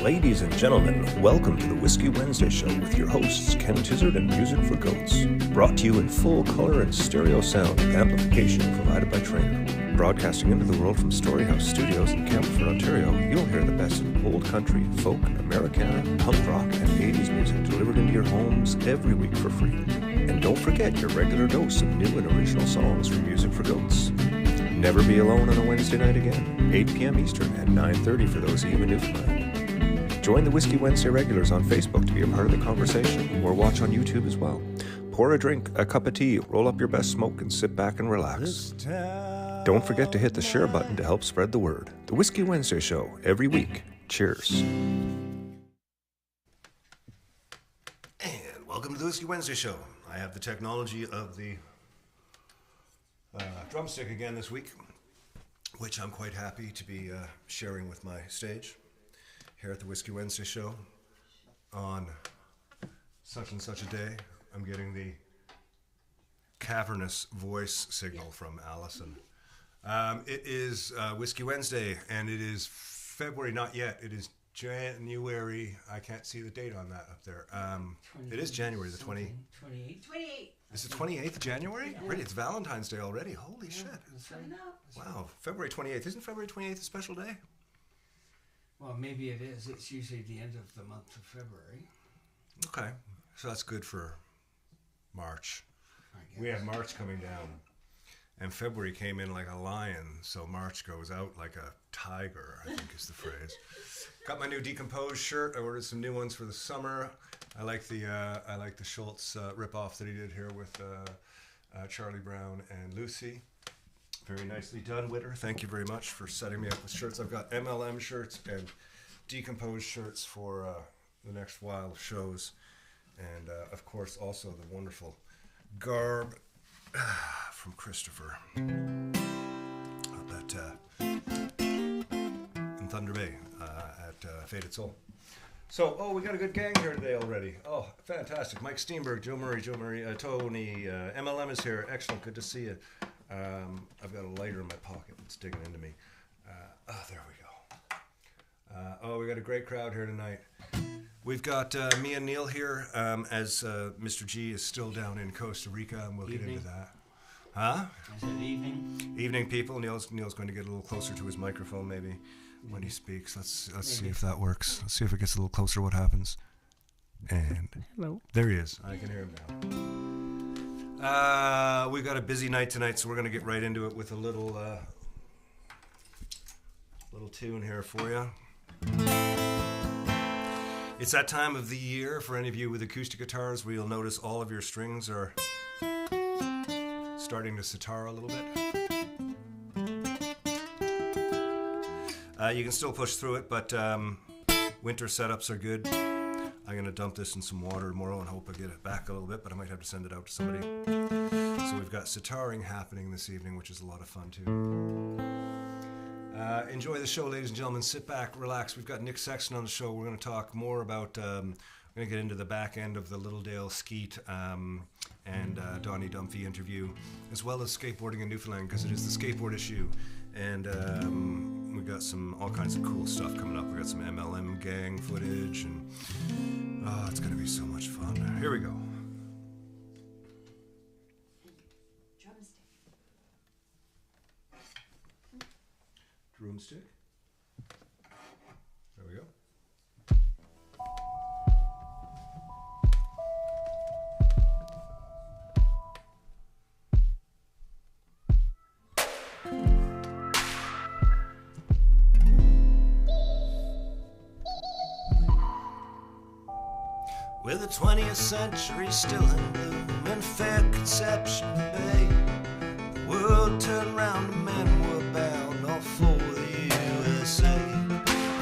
Ladies and gentlemen, welcome to the Whiskey Wednesday Show with your hosts Ken Tizzard and Music for Goats. Brought to you in full color and stereo sound with amplification provided by Trainer. Broadcasting into the world from Storyhouse Studios in Campbellford, Ontario, you'll hear the best in old country, folk, Americana, punk rock, and 80s music delivered into your homes every week for free. And don't forget your regular dose of new and original songs from Music for Goats. Never be alone on a Wednesday night again, 8 p.m. Eastern and 9:30 for those of you in Newfoundland. Join the Whiskey Wednesday regulars on Facebook to be a part of the conversation, or watch on YouTube as well. Pour a drink, a cup of tea, roll up your best smoke, and sit back and relax. Don't forget to hit the share button to help spread the word. The Whiskey Wednesday Show, every week. Cheers. And welcome to the Whiskey Wednesday Show. I have the technology of the drumstick again this week, which I'm quite happy to be sharing with my stage here at the Whiskey Wednesday Show on such and such a day. I'm getting the cavernous voice signal from Allison. It is Whiskey Wednesday, and it is February, not yet. It is January. I can't see the date on that up there. It is January the 28th. 28th. Is it 28th of January? Yeah. Really, it's Valentine's Day already. Holy shit. That's right. Wow, February 28th. Isn't February 28th a special day? Well, maybe it is. It's usually the end of the month of February. Okay, so that's good for March. I guess. We have March coming down, and February came in like a lion, so March goes out like a tiger, I think is the phrase. Got my new Decomposed shirt. I ordered some new ones for the summer. I like the Schultz ripoff that he did here with Charlie Brown and Lucy. Very nicely done, Witter. Thank you very much for setting me up with shirts. I've got MLM shirts and Decomposed shirts for the next while of shows. And, of course, also the wonderful garb from Christopher up at in Thunder Bay at Faded Soul. So, we got a good gang here today already. Oh, fantastic. Mike Steenberg, Joe Murray, Tony, MLM is here. Excellent. Good to see you. I've got a lighter in my pocket that's digging into me. There we go. We got a great crowd here tonight. We've got me and Neil here, as Mr. G is still down in Costa Rica, and we'll get into that. Huh? I said evening. Evening, people. Neil's going to get a little closer to his microphone, maybe, when he speaks. Let's see if that works. Let's see if it gets a little closer. What happens? And hello. There he is. I can hear him now. We've got a busy night tonight, so we're going to get right into it with a little tune here for you. It's that time of the year for any of you with acoustic guitars where you'll notice all of your strings are starting to sitar a little bit. You can still push through it, but winter setups are good. I'm going to dump this in some water tomorrow and hope I get it back a little bit, but I might have to send it out to somebody. So we've got sitaring happening this evening, which is a lot of fun too. Enjoy the show, ladies and gentlemen. Sit back, relax. We've got Nick Sexton on the show. We're going to talk more about, we're going to get into the back end of the Littledale Skeet and Donnie Dumphy interview, as well as skateboarding in Newfoundland, because it is the skateboard issue. And we've got all kinds of cool stuff coming up. We've got some MLM gang footage, and it's going to be so much fun. Here we go. Drumstick. There we go. With the 20th century still in bloom and fair conception bay, the world turned round and men were bound all for the USA,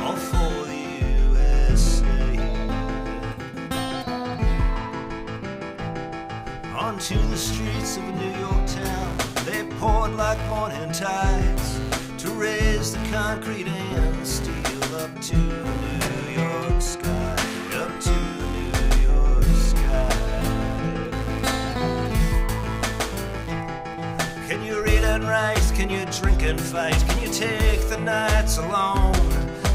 all for the USA. Onto the streets of a New York town they poured like morning tides to raise the concrete and steel up to New York sky, up to New York sky. Can you read and write? Can you drink and fight? Can you take the nights alone?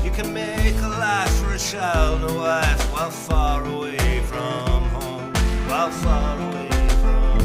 You can make a life for a child and a wife while far away from home, while far away from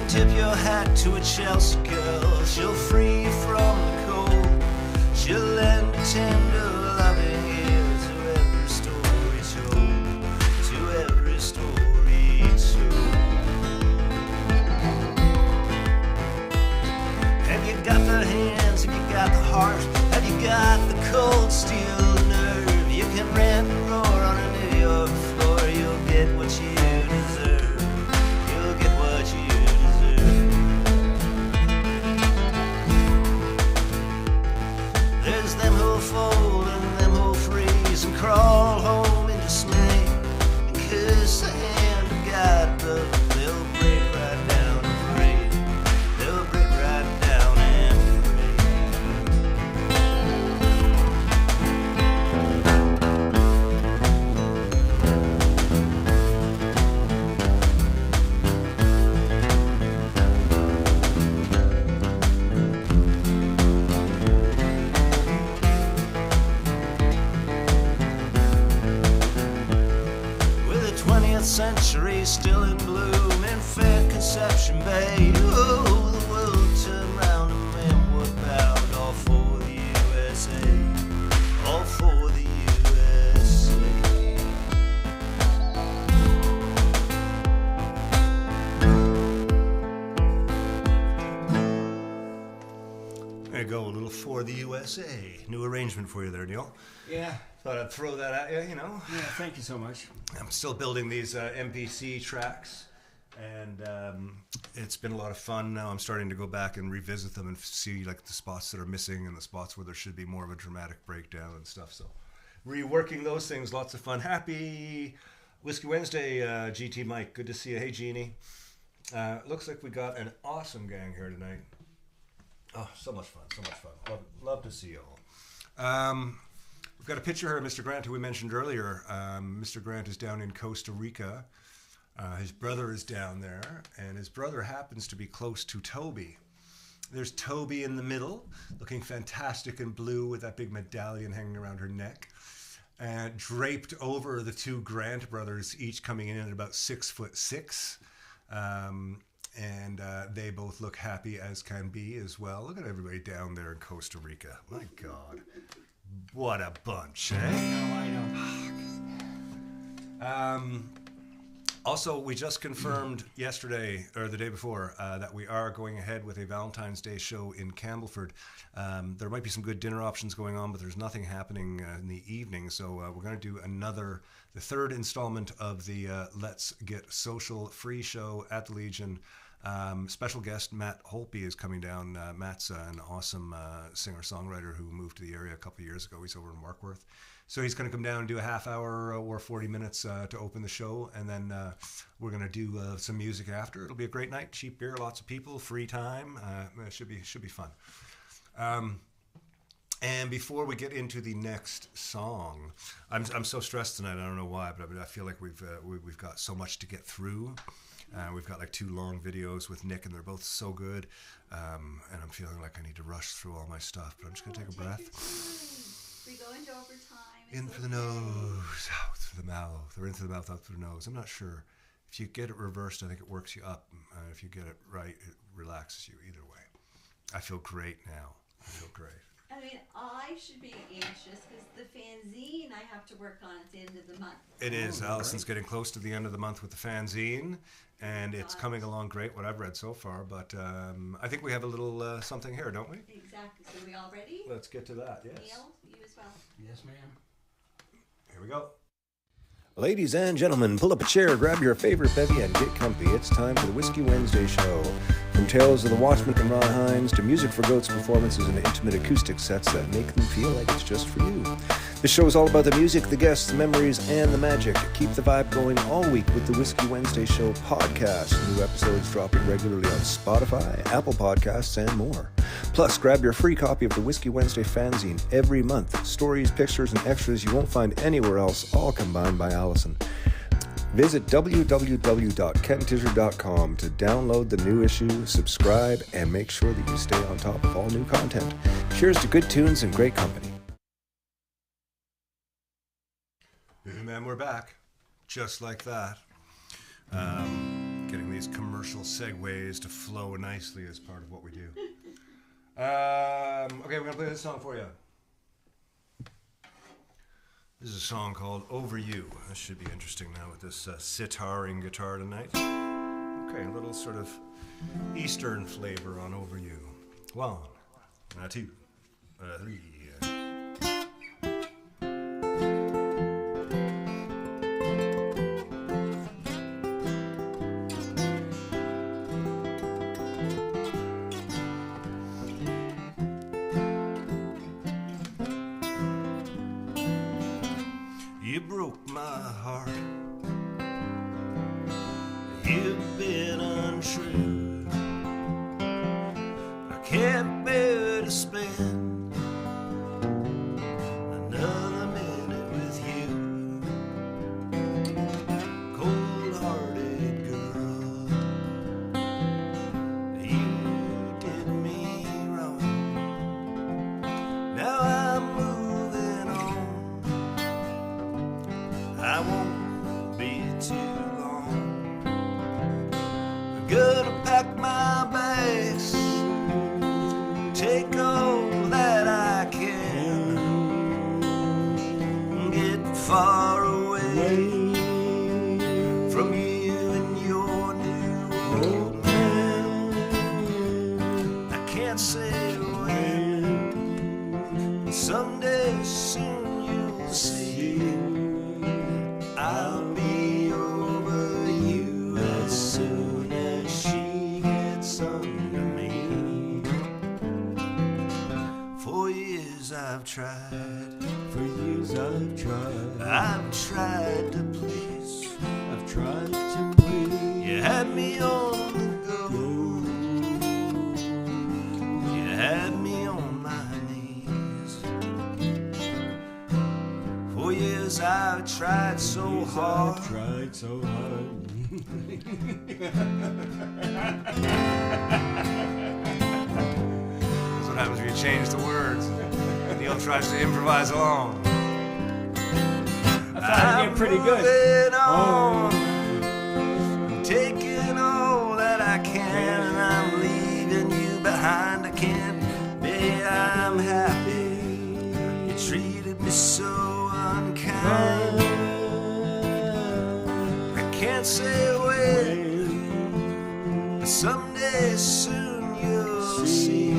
tip your hat to a Chelsea girl. She'll free you from the cold. She'll lend a tender loving ear to every story told, to every story told. Have you got the hands? Have you got the heart? Have you got the cold steel nerve? You can rant and roar on a New York floor. You'll get what you deserve. You'll get what you There's them who'll fold and them who'll freeze and crawl home in dismay and kiss the hand of God, but they'll break right down and pray. They'll break right down and century still in bloom in fair Conception Bay. Oh, the world turned round and men were bound, all for the USA, all for the USA. There you go, a little For the USA. New arrangement for you there, Neil. Yeah. Thought I'd throw that at you, you know. Yeah, thank you so much. I'm still building these MPC tracks, and it's been a lot of fun. Now I'm starting to go back and revisit them and see like the spots that are missing and the spots where there should be more of a dramatic breakdown and stuff. So reworking those things, lots of fun. Happy Whiskey Wednesday, GT Mike. Good to see you. Hey, Jeannie. Looks like we got an awesome gang here tonight. Oh, so much fun, so much fun. Love to see you all. We've got a picture here of Mr. Grant, who we mentioned earlier. Mr. Grant is down in Costa Rica. His brother is down there, and his brother happens to be close to Toby. There's Toby in the middle, looking fantastic in blue with that big medallion hanging around her neck. And draped over the two Grant brothers, each coming in at about 6'6". And they both look happy as can be as well. Look at everybody down there in Costa Rica. My God. What a bunch, eh? I know. Also, we just confirmed yesterday, or the day before, that we are going ahead with a Valentine's Day show in Campbellford. There might be some good dinner options going on, but there's nothing happening in the evening. So we're going to do the third installment of the Let's Get Social free show at the Legion. Special guest Matt Holpe is coming down. Matt's an awesome singer-songwriter who moved to the area a couple of years ago. He's over in Warkworth. So he's going to come down and do a half hour or 40 minutes to open the show. And then we're going to do some music after. It'll be a great night. Cheap beer, lots of people, free time. It should be fun. And before we get into the next song, I'm so stressed tonight. I don't know why, but I feel like we've got so much to get through. We've got like 2 long videos with Nick, and they're both so good. And I'm feeling like I need to rush through all my stuff, but I'm just going to take a breath. We go into overtime. In through the nose, out through the mouth, or in through the mouth, out through the nose. I'm not sure. If you get it reversed, I think it works you up. If you get it right, it relaxes you either way. I feel great now. I feel great. I mean, I should be anxious because the fanzine I have to work on at the end of the month. It is. Allison's getting close to the end of the month with the fanzine, and it's coming along great, what I've read so far. But I think we have a little something here, don't we? Exactly. So we all ready? Let's get to that, yes. Neil, you as well. Yes, ma'am. Here we go. Ladies and gentlemen, pull up a chair, grab your favorite bevy, and get comfy. It's time for the Whiskey Wednesday show. From tales of the Watchman and Ron Hines to music for goats performances and intimate acoustic sets that make them feel like it's just for you. This show is all about the music, the guests, the memories, and the magic. Keep the vibe going all week with the Whiskey Wednesday Show podcast. New episodes dropping regularly on Spotify, Apple Podcasts, and more. Plus, grab your free copy of the Whiskey Wednesday fanzine every month. Stories, pictures, and extras you won't find anywhere else, all combined by Allison. Visit www.kentizzard.com to download the new issue, subscribe, and make sure that you stay on top of all new content. Cheers to good tunes and great company. And we're back, just like that. Getting these commercial segues to flow nicely is part of what we do. Okay, we're going to play this song for you. This is a song called Over You. This should be interesting now with this sitaring guitar tonight. Okay, a little sort of Eastern flavor on Over You. 1, 2, 3. You broke my heart. You've been untrue. I can't bear to spend another minute with you. Cold-hearted girl, you did me wrong. Now I'm moving on. I won't be too long. I'm gonna pack my bags, take all that I can, get far away from you and your new old man. I can't say when, but someday soon you'll see. I'll be over you as soon as she gets under me. For years I've tried. For years I've tried. I've tried to please. I've tried to please. You had me on the go. You had me on my knees. For years I've tried so hard. I've tried so hard. That's what happens when you change the words. Neil tries to improvise along. I thought you did pretty good. Moving on, taking all that I can, and I'm leaving you behind. I can't be, I'm happy. You treated me so unkind. I can't say when, but someday soon you'll see.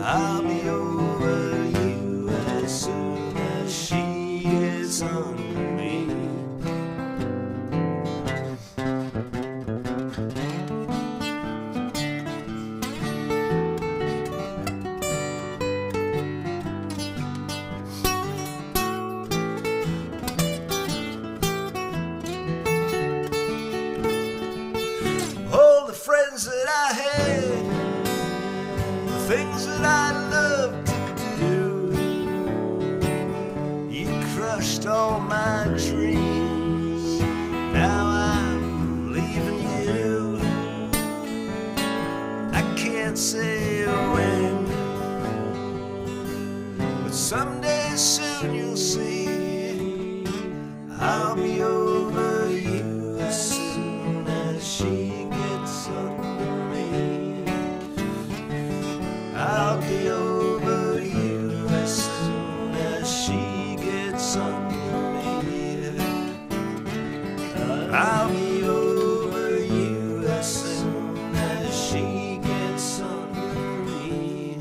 I'll be over you as soon as she gets under me. All the friends that I had, the things that I loved to do, you crushed all my dreams. Now I'm leaving you. I can't say when, but someday soon you'll see. I'll be over you as soon as she gets under me. I'll be over you as soon as she gets under me. I'll be over you as soon as she gets under me.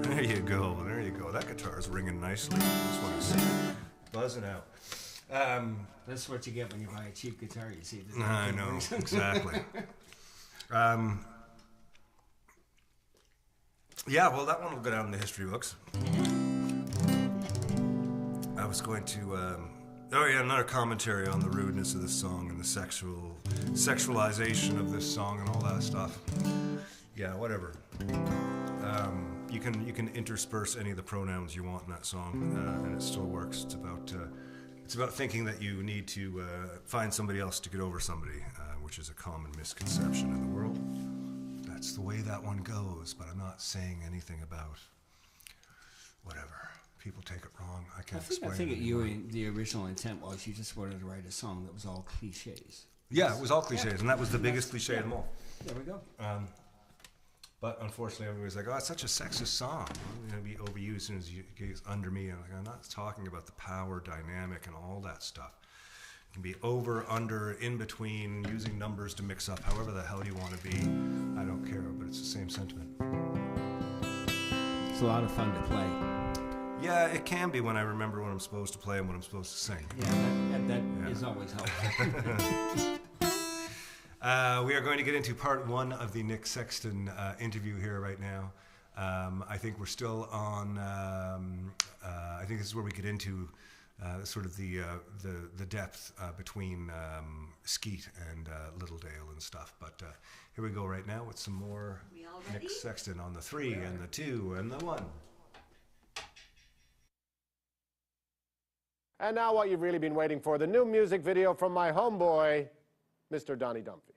There you go, there you go. That guitar's ringing nicely. Just want to see it buzzing out. That's what you get when you buy a cheap guitar. You see the I know, exactly. Yeah, well, that one will go down in the history books. I was going to, another commentary on the rudeness of this song and the sexualization of this song and all that stuff. Yeah, whatever. You can intersperse any of the pronouns you want in that song, and it still works. It's about thinking that you need to find somebody else to get over somebody, which is a common misconception in the world. That's the way that one goes, but I'm not saying anything about whatever. People take it wrong. I can't explain it. I think the original intent was you just wanted to write a song that was all cliches. Yeah, it was all cliches, and that was the biggest cliche of them all. There we go. But unfortunately, everybody's like, "Oh, it's such a sexist song. It's going to be overused as soon as you get under me." And I'm not talking about the power dynamic and all that stuff. It can be over, under, in between, using numbers to mix up, however the hell you want to be. I don't care, but it's the same sentiment. It's a lot of fun to play. Yeah, it can be when I remember what I'm supposed to play and what I'm supposed to sing. Yeah, that is always helpful. We are going to get into part one of the Nick Sexton interview here right now. I think we're still on. I think this is where we get into sort of the depth between Skeet and Littledale and stuff. But here we go right now with some more Nick Sexton on the 3 and the 2 and the 1. And now what you've really been waiting for, the new music video from my homeboy, Mr. Donnie Dumphy.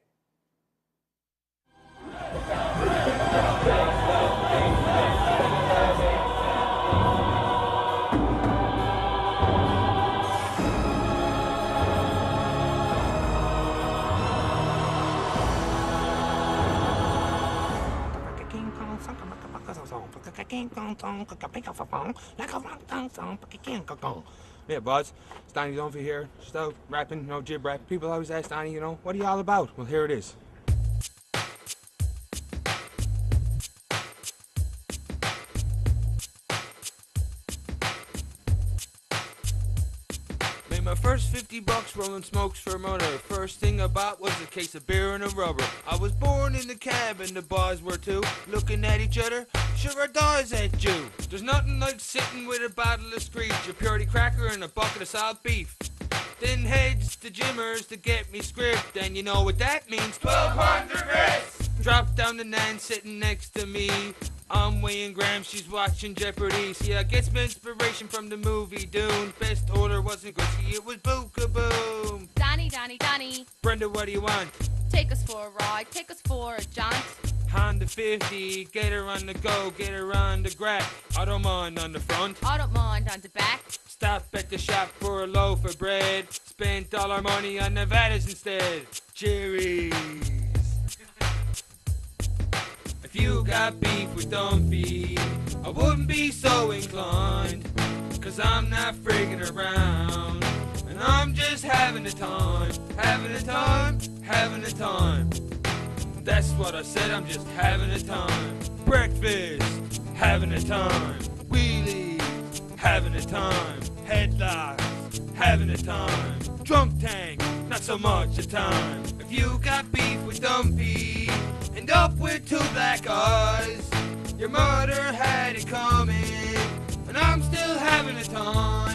Yeah, Buzz, it's Donnie Dumphy here. Just out rapping, no jib rap. People always ask Donnie, what are you all about? Well, here it is. Made my first $50 rolling smokes for mother. First thing I bought was a case of beer and a rubber. I was born in the cab and the boys were too. Looking at each other, sure our doors at you. There's nothing like sitting with a bottle of Screech, a purity cracker and a bucket of salt beef. Then heads to Jimmers to get me script, and you know what that means, 1,200 grits! Drop down the Nan sitting next to me. I'm weighing grams, she's watching Jeopardy. See, I get some inspiration from the movie Dune. Best order wasn't good, see, it was Boo-Kaboom. Donnie, Donnie, Donnie. Brenda, what do you want? Take us for a ride, take us for a jaunt. Honda 50, get her on the go, get her on the grab. I don't mind on the front, I don't mind on the back. Stop at the shop for a loaf of bread. Spent all our money on Nevadas instead. Cherries. If you got beef with Dumphy, I wouldn't be so inclined. Cause I'm not friggin' around. And I'm just having a time. Having a time, having a time. That's what I said, I'm just having a time. Breakfast, having a time. Wheelies, having a time. Headlocks, having a time. Drunk tank, not so much a time. If you got beef with Dumphy, end up with 2 black eyes. Your mother had it coming, and I'm still having a time.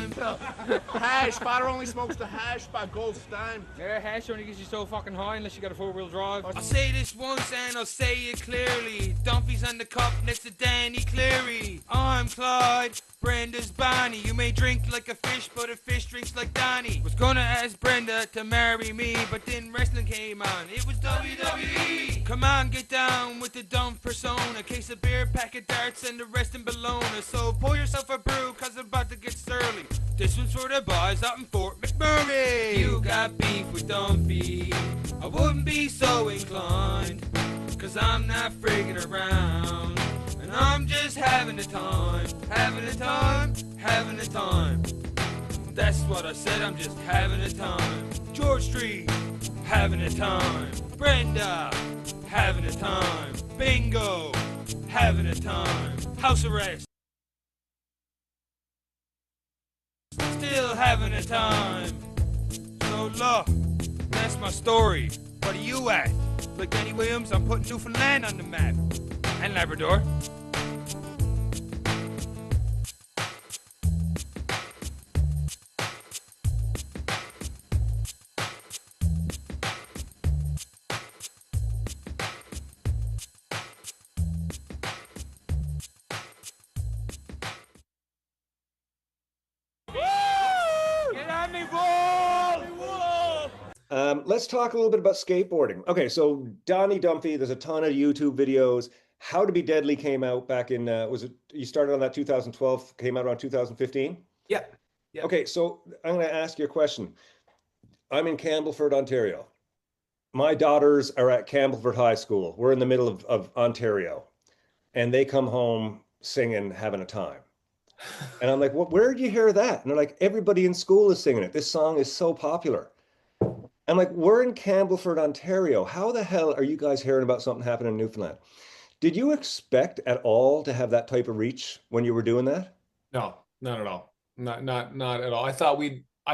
Hash, Spotter only smokes the hash by Gold Stein. Yeah, hash only gets you so fucking high unless you got a 4-wheel drive. I'll say this once and I'll say it clearly. Dumphy's on the cup next to Danny Cleary. I'm Clyde, Brenda's Bonnie. You may drink like a fish, but a fish drinks like Donnie. Was gonna ask Brenda to marry me, but then wrestling came on. It was WWE. Come on, get down with the dumb persona. A case of beer, pack of darts, and the rest in Bologna. So pour yourself a brew, cause I'm about to get surly. This one's for the boys out in Fort McMurray. You got beef with Dumphy, I wouldn't be so inclined. Cause I'm not friggin' around. And I'm just having a time. Having a time, having a time. That's what I said, I'm just having a time. George Street, having a time. Brenda, having a time. Bingo, having a time. House arrest, still having a time. So look, that's my story. What are you at? Like Danny Williams, I'm putting Newfoundland on the map. And Labrador. Let's talk a little bit about skateboarding. Okay, so Donnie Dumphy, there's a ton of YouTube videos. How to Be Deadly came out back in, was it, you started on that 2012, came out around 2015? Yeah. Yeah. Okay, so I'm going to ask you a question. I'm in Campbellford, Ontario. My daughters are at Campbellford High School. We're in the middle of Ontario, and they come home singing, having a time. And I'm like, where did you hear that? And they're like, everybody in school is singing it. This song is so popular. I'm like, we're in Campbellford, Ontario. How the hell are you guys hearing about something happening in Newfoundland? Did you expect at all to have that type of reach when you were doing that? No, not at all. Not at all. I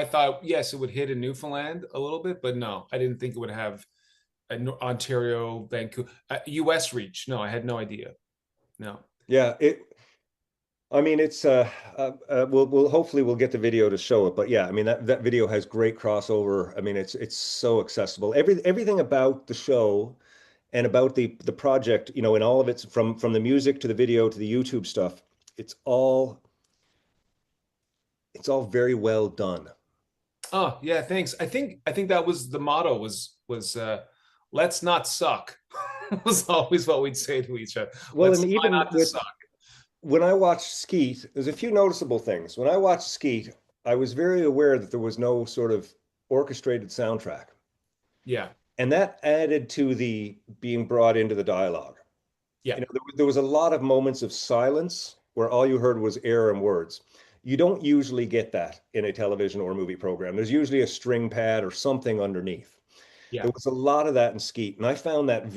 thought yes, it would hit in Newfoundland a little bit, but no, I didn't think it would have an Ontario, Vancouver, U.S. reach. No, I had no idea. No. Yeah, I mean, it's we'll hopefully we'll get the video to show it, but yeah, I mean that video has great crossover. I mean, it's so accessible. Everything about the show and about the project, you know, in all of its from the music to the video to the YouTube stuff, it's all very well done. Oh yeah, thanks. I think that was the motto was let's not suck was always what we'd say to each other. Well, Let's and try even not to suck. when I watched Skeet, there's a few noticeable things. When I watched Skeet, I was very aware that there was no sort of orchestrated soundtrack. Yeah. And that added to the being brought into the dialogue. Yeah. You know, there was a lot of moments of silence where all you heard was air and words. You don't usually get that in a television or movie program. There's usually a string pad or something underneath. Yeah. There was a lot of that in Skeet. And I found that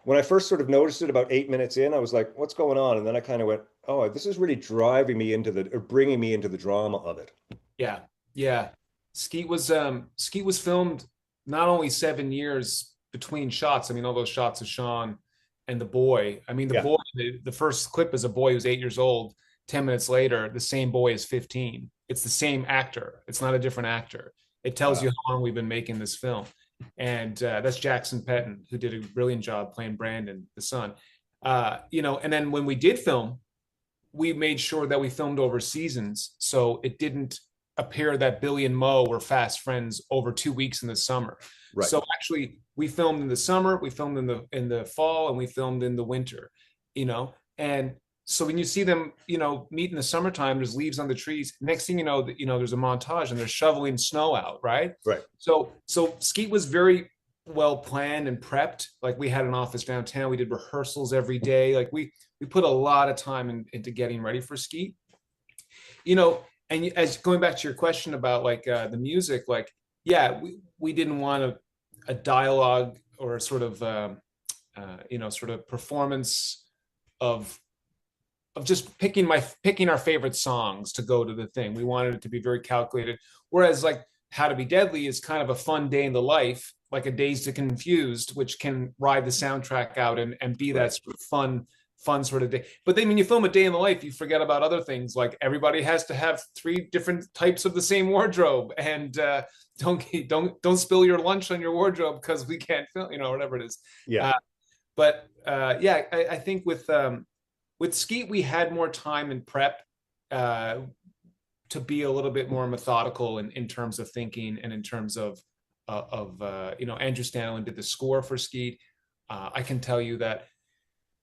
when I first sort of noticed it about 8 minutes in, I was like, what's going on? And then I kind of went, oh, this is really driving me bringing me into the drama of it. Yeah. Yeah. Skeet was filmed not only 7 years between shots. I mean, all those shots of Sean and the boy. I mean, the boy, the first clip is a boy who's 8 years old. 10 minutes later, the same boy is 15. It's the same actor. It's not a different actor. It tells you how long we've been making this film. And that's Jackson Petton, who did a brilliant job playing Brandon, the son. You know, and then when we did film, we made sure that we filmed over seasons. So it didn't appear that Billy and Mo were fast friends over 2 weeks in the summer. Right. So actually we filmed in the summer, we filmed in the fall, and we filmed in the winter, you know. And so when you see them, you know, meet in the summertime, there's leaves on the trees. Next thing you know, there's a montage and they're shoveling snow out, right? Right. So Skeet was very well planned and prepped. Like we had an office downtown. We did rehearsals every day. Like we put a lot of time into getting ready for Skeet. You know, and as going back to your question about like the music, like, yeah, we didn't want a dialogue or a sort of, sort of performance of just picking our favorite songs to go to the thing. We wanted it to be very calculated. Whereas like How to Be Deadly is kind of a fun day in the life, like a Dazed and Confused, which can ride the soundtrack out and be that sort of fun sort of day. But then when you film a day in the life, you forget about other things. Like everybody has to have 3 different types of the same wardrobe, and don't spill your lunch on your wardrobe because we can't film, you know, whatever it is. Yeah. I think with Skeet, we had more time in prep to be a little bit more methodical in terms of thinking and in terms of Andrew Stanley did the score for Skeet. I can tell you that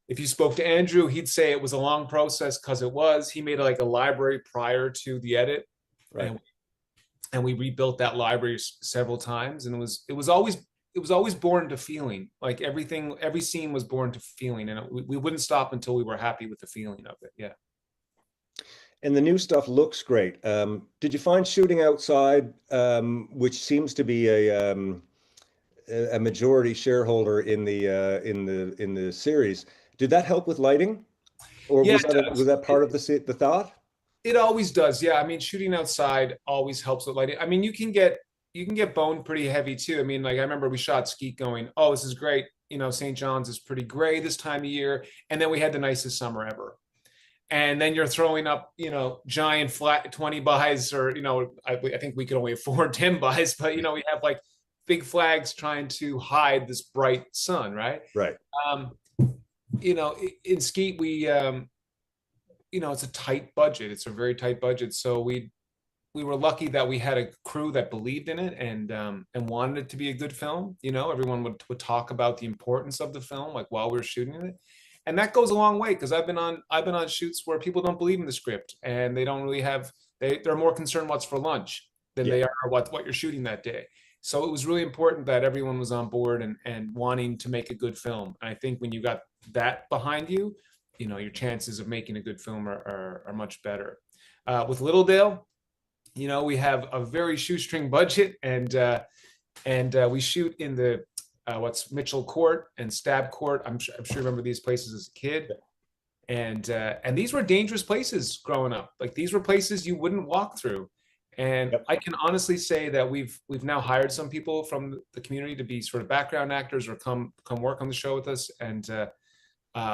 if you spoke to Andrew, he'd say it was a long process because it was. He made like a library prior to the edit, right. and we rebuilt that library several times, and it was always born to feeling. Like every scene was born to feeling, and we wouldn't stop until we were happy with the feeling of it. Yeah. And the new stuff looks great. Did you find shooting outside, which seems to be a majority shareholder in the series? Did that help with lighting, or was that part of the thought? It always does. Yeah. I mean, shooting outside always helps with lighting. I mean, you can get boned pretty heavy too. I mean, like I remember we shot Skeet going, oh, this is great. You know, St. John's is pretty gray this time of year. And then we had the nicest summer ever. And then you're throwing up, you know, giant flat 20 buys, or, you know, I think we could only afford 10 buys, but, you know, we have like big flags trying to hide this bright sun. Right. Right. You know, in Skeet, we, you know, it's a tight budget. It's a very tight budget. So we we were lucky that we had a crew that believed in it and wanted it to be a good film. You know, everyone would talk about the importance of the film, like while we were shooting it. And that goes a long way, because I've been on shoots where people don't believe in the script and they don't really have, they're more concerned what's for lunch than they are what you're shooting that day. So it was really important that everyone was on board and wanting to make a good film. And I think when you got that behind you, you know, your chances of making a good film are much better. With Littledale, you know, we have a very shoestring budget, and we shoot in the what's Mitchell Court and Stab Court. I'm sure you remember these places as a kid. And these were dangerous places growing up. Like, these were places you wouldn't walk through. And I can honestly say that we've now hired some people from the community to be sort of background actors or come work on the show with us. And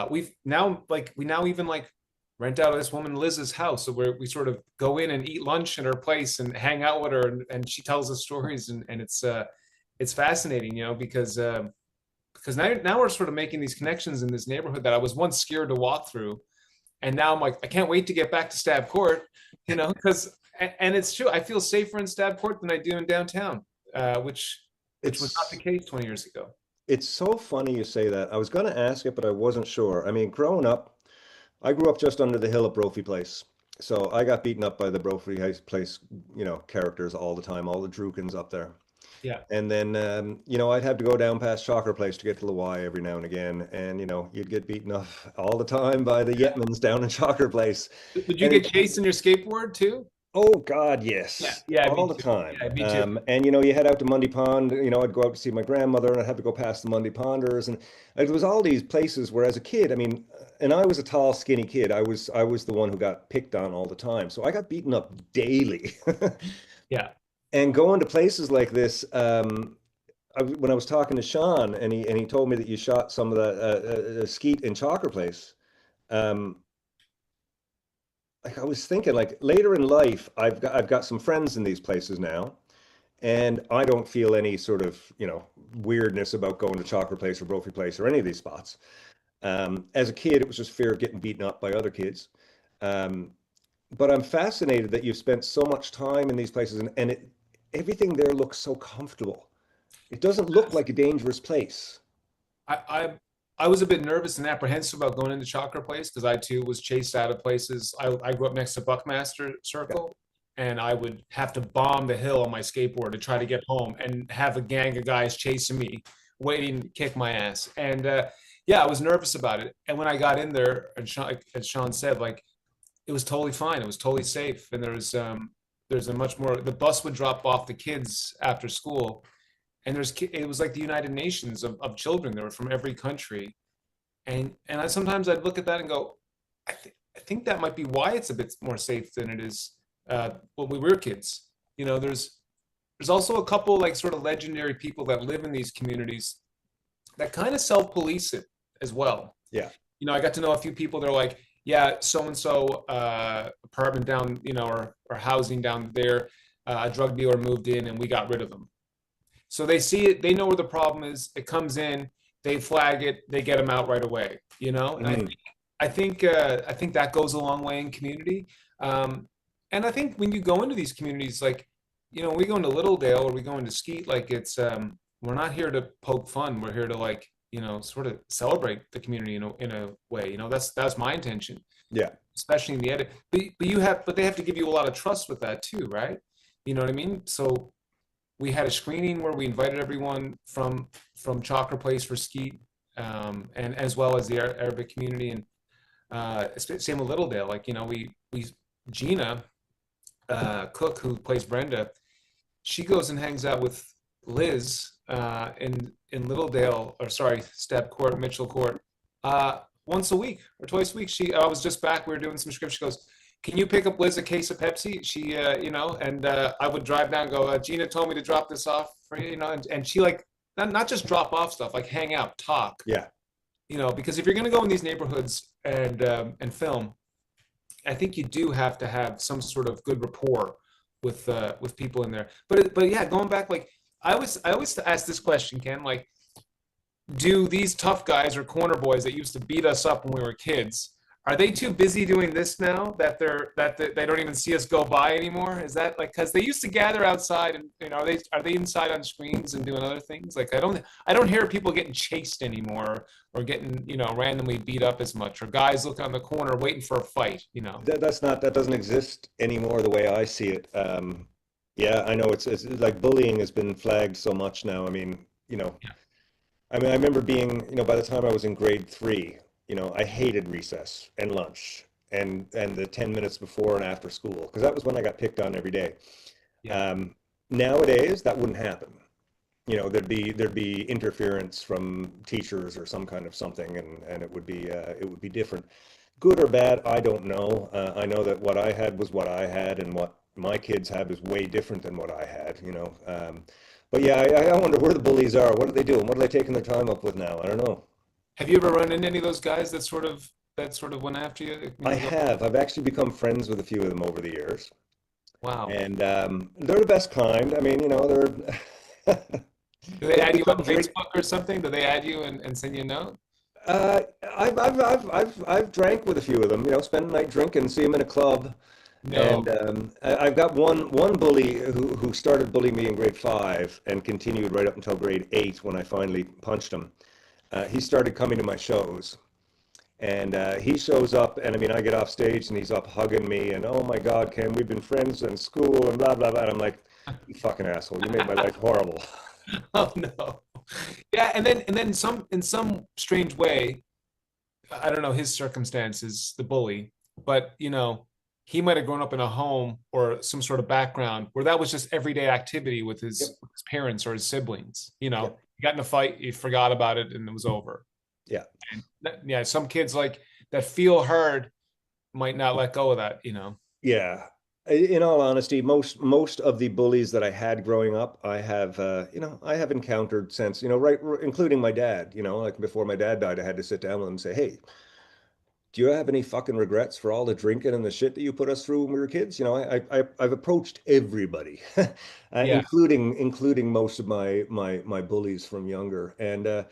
we now even rent out this woman Liz's house, so where we sort of go in and eat lunch in her place and hang out with her, and she tells us stories, and it's fascinating, you know, because now we're sort of making these connections in this neighborhood that I was once scared to walk through, and now I'm like, I can't wait to get back to Stab Court, you know, because and it's true, I feel safer in Stab Court than I do in downtown, which was not the case 20 years ago. It's so funny you say that. I was going to ask it, but I wasn't sure. I mean, growing up, I grew up just under the hill of Brophy Place. So I got beaten up by the Brophy Place, you know, characters all the time, all the Drukins up there. Yeah. And then, you know, I'd have to go down past Shocker Place to get to the Y every now and again. And, you know, you'd get beaten up all the time by the Yetmans down in Shocker Place. Would you get chased in your skateboard too? Oh God, yes. Yeah, all the time. Yeah, me too. And you know, you head out to Mundy Pond. You know, I'd go out to see my grandmother, and I'd have to go past the Mundy Ponders, and it was all these places where, as a kid, I mean, and I was a tall, skinny kid. I was the one who got picked on all the time, so I got beaten up daily. Yeah. And going to places like this, when I was talking to Sean, and he told me that you shot some of the skeet in Chalker Place. Like, I was thinking, like, later in life, I've got some friends in these places now, and I don't feel any sort of, you know, weirdness about going to Chalker Place or Brophy Place or any of these spots. As a kid, it was just fear of getting beaten up by other kids. But I'm fascinated that you've spent so much time in these places, and everything there looks so comfortable. It doesn't look like a dangerous place. I was a bit nervous and apprehensive about going into Chalker Place, because I too was chased out of places. I grew up next to Buckmaster Circle, and I would have to bomb the hill on my skateboard to try to get home, and have a gang of guys chasing me, waiting to kick my ass. And yeah, I was nervous about it. And when I got in there, and as Sean said, like, it was totally fine. It was totally safe. And there's a much more, the bus would drop off the kids after school. And it was like the United Nations of children. They were from every country. And sometimes I'd look at that and go, I think that might be why it's a bit more safe than it is when we were kids. You know, there's also a couple, like, sort of legendary people that live in these communities that kind of self-police it as well. Yeah. You know, I got to know a few people. They're like, yeah, so-and-so apartment down, you know, or housing down there, a drug dealer moved in and we got rid of them. So they see it, they know where the problem is, it comes in, they flag it, they get them out right away, you know? And I think that goes a long way in community. And I think when you go into these communities, like, you know, when we go into Littledale or we go into Skeet, like, it's, we're not here to poke fun. We're here to, like, you know, sort of celebrate the community in a way, you know, that's my intention. Yeah. Especially in the edit, but they have to give you a lot of trust with that too, right? You know what I mean? So we had a screening where we invited everyone from Chalker Place for Skeet, and as well as the Arabic community, and same with Littledale. Like, you know, we Gina Cook, who plays Brenda, she goes and hangs out with Liz in Littledale, or sorry, Stab Court, Mitchell Court, once a week or twice a week. I was just back, we were doing some scripts. She goes, can you pick up Liz a case of Pepsi? She, you know, and I would drive down and go, Gina told me to drop this off for you, you know, and she, like, not just drop off stuff, like hang out, talk. Yeah. You know, because if you're going to go in these neighborhoods and film, I think you do have to have some sort of good rapport with people in there. But yeah, going back, like, I always ask this question, Ken, like, do these tough guys or corner boys that used to beat us up when we were kids, Are they too busy doing this now that they don't even see us go by anymore? Is that like because they used to gather outside and are they inside on screens and doing other things? Like I don't hear people getting chased anymore or getting randomly beat up as much or guys looking on the corner waiting for a fight. That doesn't exist anymore the way I see it. Yeah, I know it's like bullying has been flagged so much now. I mean, I remember being, by the time I was in grade 3. I hated recess and lunch and the 10 minutes before and after school because that was when I got picked on every day. Yeah. Nowadays, that wouldn't happen. There'd be interference from teachers or some kind of something, and it would be different. Good or bad, I don't know. I know that what I had was what I had, and what my kids had was way different than what I had. But yeah, I wonder where the bullies are. What are they doing? What are they taking their time up with now? I don't know. Have you ever run into any of those guys that sort of went after you? I have. I've actually become friends with a few of them over the years. Wow. And they're the best kind. I mean, they're. Do they add you on Facebook or something? Do they add you and send you a note? I've drank with a few of them. Spend a night drinking, see them in a club. No. And I've got one bully who started bullying me in grade 5 and continued right up until grade 8 when I finally punched him. He started coming to my shows, and he shows up, and I mean, I get off stage, and he's up hugging me, and oh my God, Ken, we've been friends in school, and blah blah blah. And I'm like, you fucking asshole, you made my life horrible. Oh no, yeah, and then in some strange way, I don't know his circumstances, the bully, but he might have grown up in a home or some sort of background where that was just everyday activity with his parents or his siblings. You got in a fight, you forgot about it, and it was over. Yeah. And some kids like that feel heard might not let go of that. Yeah. In all honesty, most of the bullies that I had growing up, I have encountered since, right, including my dad. Like before my dad died, I had to sit down with him and say, hey, do you have any fucking regrets for all the drinking and the shit that you put us through when we were kids? I've approached everybody, including most of my bullies from younger, and a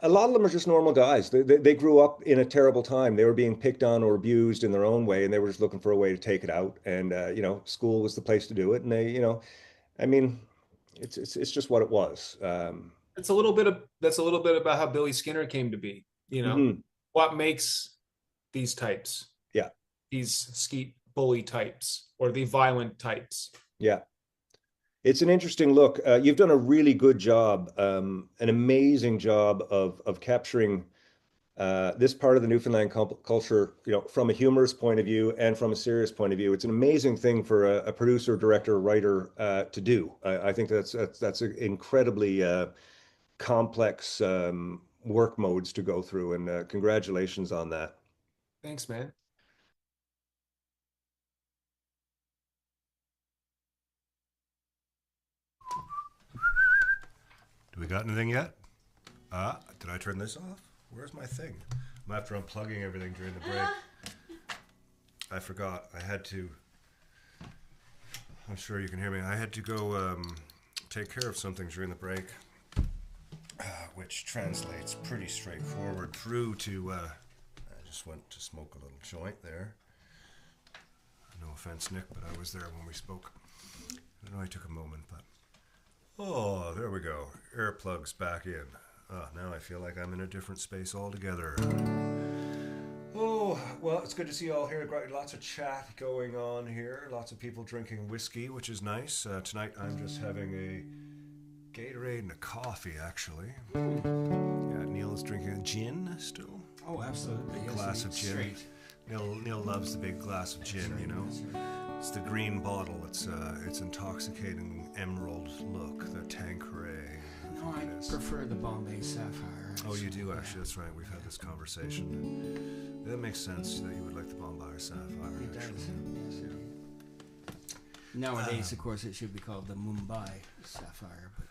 lot of them are just normal guys. They grew up in a terrible time. They were being picked on or abused in their own way, and they were just looking for a way to take it out. And school was the place to do it. And they, I mean, it's just what it was. That's a little bit about how Billy Skinner came to be. What makes these types? Yeah. These skeet bully types or the violent types. Yeah. It's an interesting look. You've done a really good job, an amazing job of capturing this part of the Newfoundland culture, from a humorous point of view and from a serious point of view. It's an amazing thing for a producer, director, writer to do. I think that's incredibly complex work modes to go through, and congratulations on that. Thanks, man. Do we got anything yet? Did I turn this off? Where's my thing? I'm after unplugging everything during the break. I forgot. I had to. I'm sure you can hear me. I had to go take care of something during the break. Which translates pretty straightforward through to, I just went to smoke a little joint there. No offense, Nick, but I was there when we spoke. I know I took a moment, but... Oh, there we go. Earplugs back in. Now I feel like I'm in a different space altogether. Oh, well, it's good to see you all here. Lots of chat going on here. Lots of people drinking whiskey, which is nice. Tonight I'm just having a Gatorade and a coffee, actually. Yeah, Neil is drinking a gin still. Oh, absolutely. Big glass of gin. Neil loves the big glass of gin, It's the green bottle. It's intoxicating emerald look, the Tanqueray. No, I prefer the Bombay Sapphire. Actually. Oh, you do actually. That's right. We've had this conversation. That makes sense that you would like the Bombay Sapphire. It does. Yes. Nowadays, of course, it should be called the Mumbai Sapphire, but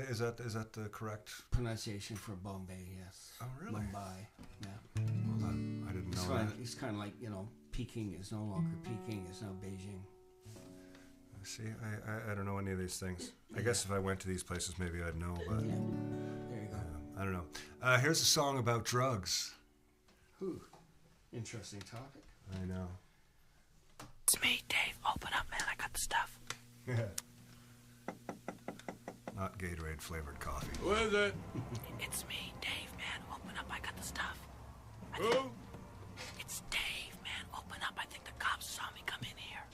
is that the correct pronunciation for Bombay? Yes. Oh, really? Mumbai. Yeah. Well, I didn't know that. It's kind of like Peking is no longer Peking; it's now Beijing. See, I don't know any of these things. I guess if I went to these places, maybe I'd know, but there you go. I don't know. Here's a song about drugs. Whew. Interesting topic. I know. It's me, Dave. Open up, man. I got the stuff. Not Gatorade flavored coffee. Who is it? It's me, Dave, man. Open up. I got the stuff. Who? It's Dave, man. Open up. I think the cops saw me come in here.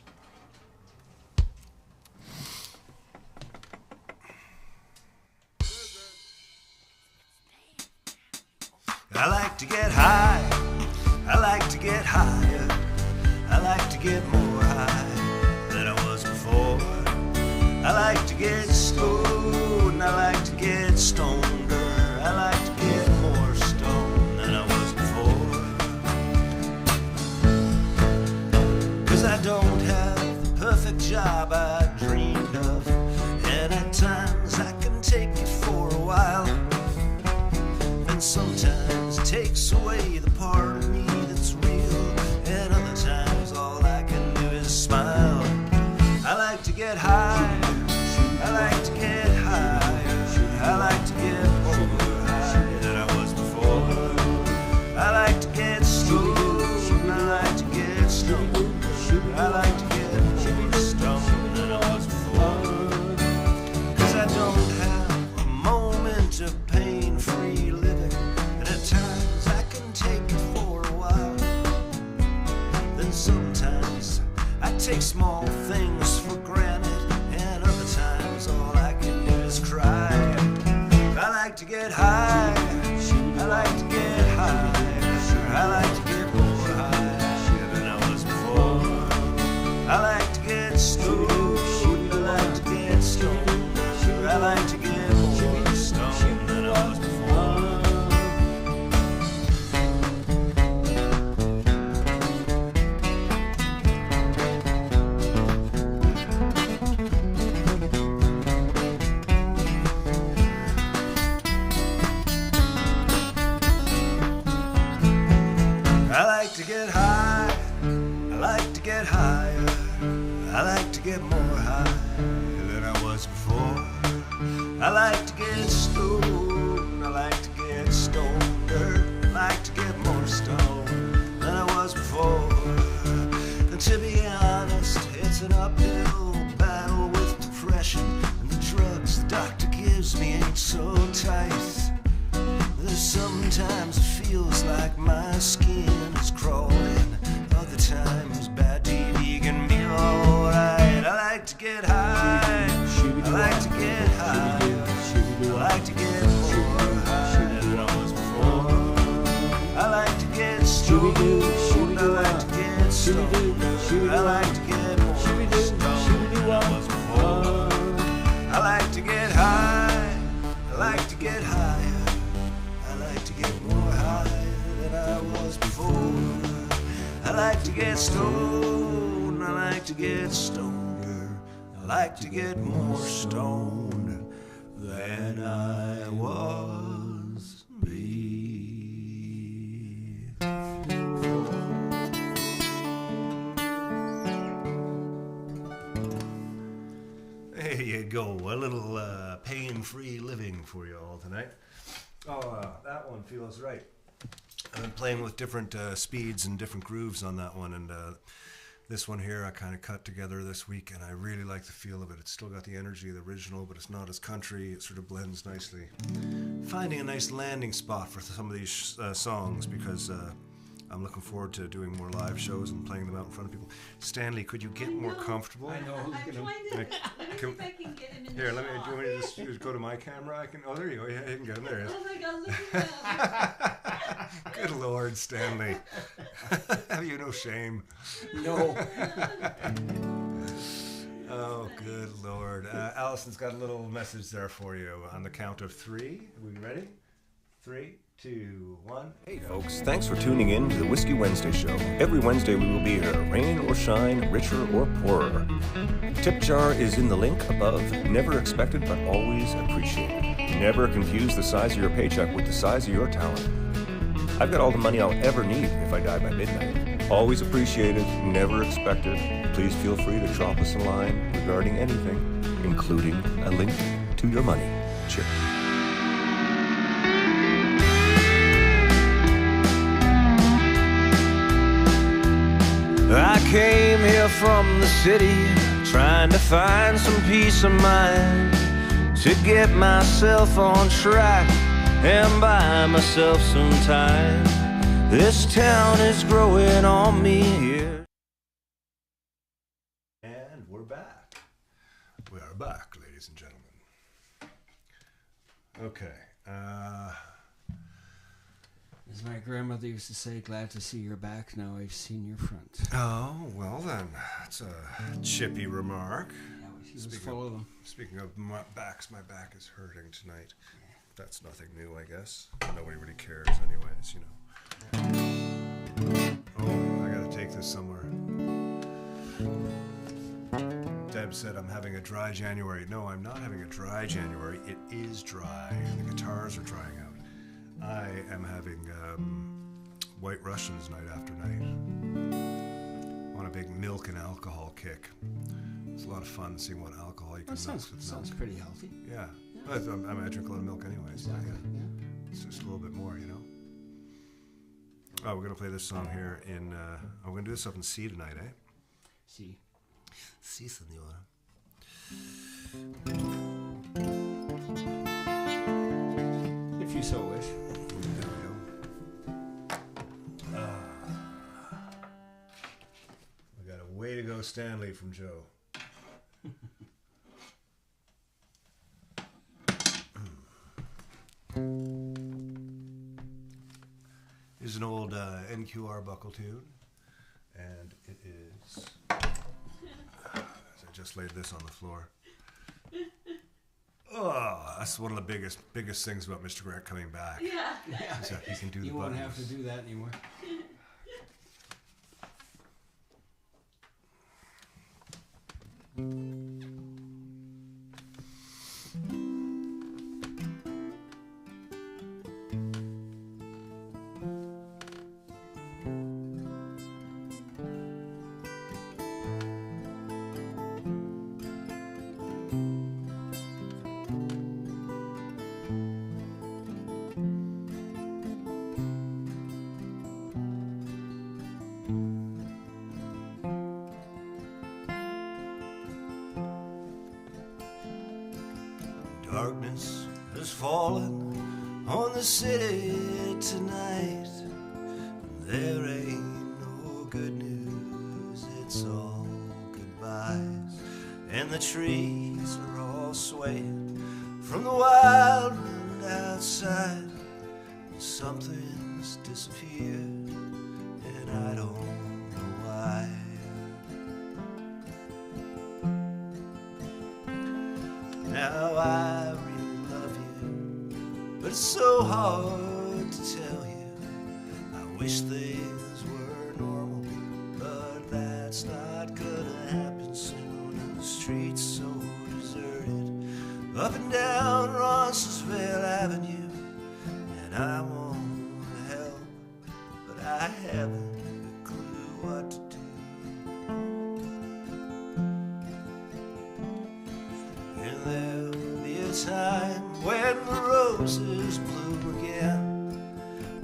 I like to get high, I like to get higher, I like to get more high than I was before. I like to get stoned, I like to get stronger, I like to get more stoned than I was before. 'Cause I don't have the perfect job I dreamed of, and at times I can take it for a while. And sometimes it takes away the part of me that's real, and other times all I can do is smile. I like to get high, I like to get higher, I like to get more high than I was before. I like to get stoned, I like to get stoned, I like to get more stoned than I was before. 'Cause I don't have a moment of pain-free living, and at times I can take it for a while. Then sometimes I take small things for granted, and other times all I can do is cry. I like to get high, I like to get higher, I like to get more high than I was before. I like to get stoned, I like to get stoned, I like to get more stoned than I was before. I like to get high, I like to get higher, I like to get more high than I was before. I like to get stoned, I like to get stoneder, I like to get more stoned than I was before. And to be honest, it's an uphill battle with depression, and the drugs the doctor gives me ain't so tight. There's sometimes it feels like my skin is crawling, other times bad TV can be alright. I like to get high, I like to get higher, I like to get more high than I was before. I like to get stoned, I like to get stoned, I like to get more stoned than I was before. I like to get high, I like to get higher, I like to get more high than I was before. I like to get stoned, I like to get stoneder, I like to get more stoned than I was before. There you go, a little pain-free living for you all tonight. Oh, that one feels right. I've been playing with different speeds and different grooves on that one, and this one here I kind of cut together this week, and I really like the feel of it. It's still got the energy of the original, but it's not as country. It sort of blends nicely. Finding a nice landing spot for some of these songs, because I'm looking forward to doing more live shows and playing them out in front of people. Stanley, could you get more comfortable? I know who's I'm gonna. trying to. Let me see if I can get him in Here, the let me. shot. Do you want me to just go to my camera? I can. Oh, there you go. Yeah, you can get him. There he is. Oh my God! Look at him. Good Lord, Stanley. Have you no shame? No. Oh, good Lord. Allison's got a little message there for you on the count of 3. Are we ready? 3, 2, 1. Hey folks, thanks for tuning in to the Whiskey Wednesday show. Every Wednesday we will be here, rain or shine, richer or poorer. Tip jar is in the link above. Never expected but always appreciated. Never confuse the size of your paycheck with the size of your talent. I've got all the money I'll ever need if I die by midnight. Always appreciated, never expected. Please feel free to drop us a line regarding anything, including a link to your money. Cheers. came here from the city, trying to find some peace of mind, to get myself on track and buy myself some time. This town is growing on me here. And we're back. We are back, ladies and gentlemen. Okay. As my grandmother used to say, glad to see your back, now I've seen your front. Oh, well then. That's a chippy remark. Yeah, she was full of them. Speaking of backs, my back is hurting tonight. That's nothing new, I guess. Nobody really cares anyways, you know. Oh, I gotta take this somewhere. Deb said I'm having a dry January. No, I'm not having a dry January. It is dry. The guitars are drying out. I am having White Russians night after night. On a big milk and alcohol kick. It's a lot of fun seeing what alcohol you can mix with milk. Sounds pretty healthy. Yeah. Well, I mean, I drink a lot of milk anyways. Exactly. Yeah. It's just a little bit more, you know. Oh, we're gonna play this song here in. We're gonna do this up in C tonight, eh? C. Si, senora. If you so wish. There we go. We got a way to go, Stanley from Joe. Here's an old NQR buckle tune, and it is. I just laid this on the floor. Oh, that's one of the biggest things about Mr. Grant coming back. Yeah. Is that he can do You the won't buttons. have to do that anymore. Darkness has fallen on the city tonight. There ain't no good news, it's all goodbyes. And the trees are all swaying from the wild wind outside. Something's disappeared, and I don't know why. Now I really love you, but it's so hard to tell you. I wish things were normal, but that's not gonna happen soon. And the streets so deserted, up and down Roncesvalles Avenue. And I want to help, but I haven't a clue what to do. And there'll be a time when the roses bloom again,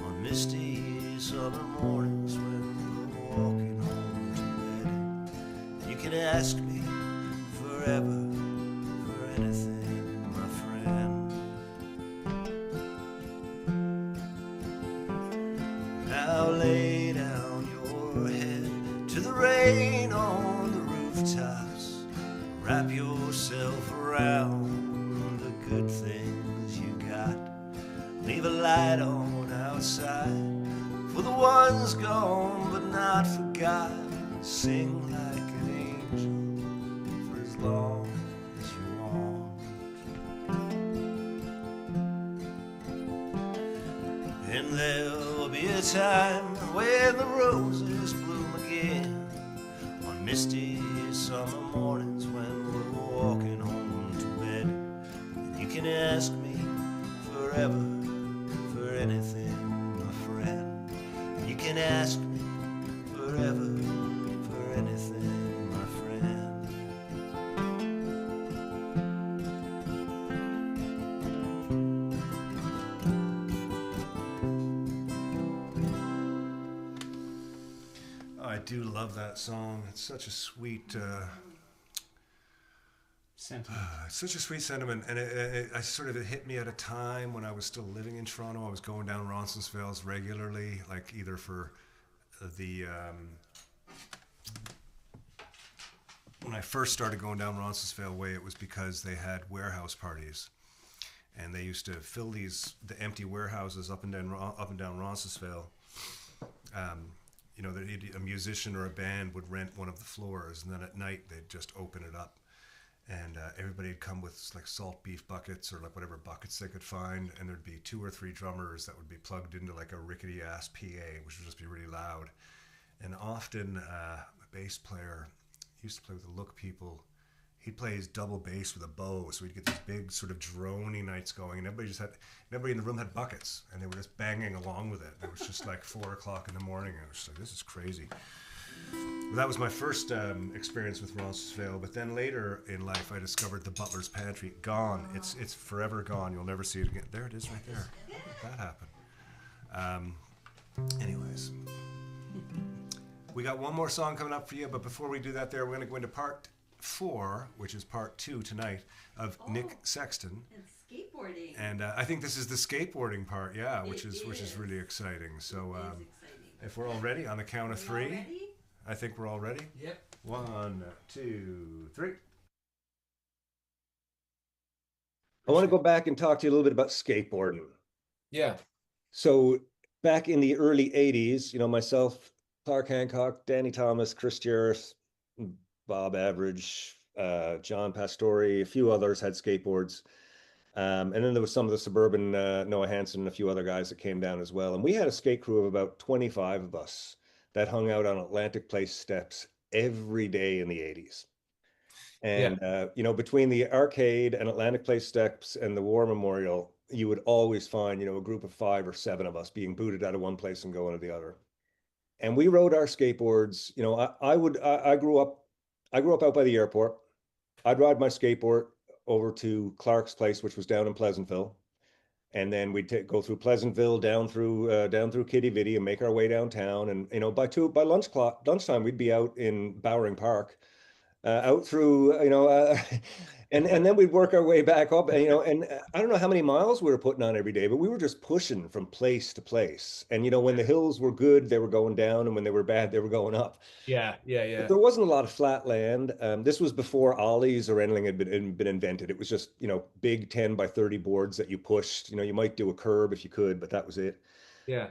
on misty summer mornings when we're walking home to bed. You can ask me forever for anything, my friend. Now lay down your head to the rain on the rooftops. Wrap yourself around the good things you got. Leave a light on outside for the ones gone but not forgotten. Sing like an angel for as long as you want. And there'll be a time when the roses bloom again, on misty summer mornings when we're walking home to bed. And you can ask me forever for anything, my friend. You can ask me forever for anything, my friend. love that song. It's such a sweet sentiment. Such a sweet sentiment, and it hit me at a time when I was still living in Toronto. I was going down Roncesvalles regularly, like either for the when I first started going down Roncesvalles Way, it was because they had warehouse parties, and they used to fill the empty warehouses up and down Roncesvalles. A musician or a band would rent one of the floors, and then at night they'd just open it up, and everybody'd come with like salt beef buckets or like whatever buckets they could find, and there'd be 2 or 3 drummers that would be plugged into like a rickety ass PA, which would just be really loud, and often a bass player used to play with the Look People. He'd play his double bass with a bow, so we'd get these big sort of drony nights going, and everybody in the room had buckets, and they were just banging along with it. And it was just like 4 o'clock in the morning, and I was just like, this is crazy. Well, that was my first experience with Roncesvalles, but then later in life, I discovered the Butler's Pantry. Gone. It's forever gone. You'll never see it again. There it is right there. How did that happen? Anyways. We got one more song coming up for you, but before we do that we're going to go into part 4, which is part 2 tonight, of Nick Sexton. And skateboarding. And I think this is the skateboarding part, which is really exciting. So if we're all ready, on the count of 3, I think we're all ready. Yep. 1, 2, 3. I want to go back and talk to you a little bit about skateboarding. Yeah. So back in the early 80s, myself, Clark Hancock, Danny Thomas, Chris Jarrett, Bob Average, John Pastore, a few others had skateboards. And then there was some of the suburban Noah Hansen and a few other guys that came down as well. And we had a skate crew of about 25 of us that hung out on Atlantic Place steps every day in the 80s. And, between the arcade and Atlantic Place steps and the War Memorial, you would always find, a group of 5 or 7 of us being booted out of one place and going to the other. And we rode our skateboards. I grew up out by the airport. I'd ride my skateboard over to Clark's place, which was down in Pleasantville, and then we'd go through Pleasantville down through Kitty Vitty and make our way downtown. And by lunchtime we'd be out in Bowring Park, out through and then we'd work our way back up. And I don't know how many miles we were putting on every day, but we were just pushing from place to place. And when the hills were good, they were going down, and when they were bad, they were going up. Yeah. But there wasn't a lot of flat land. This was before ollies or anything had been invented. It was just big 10 by 30 boards that you pushed. You might do a curb if you could, but that was it. Yeah.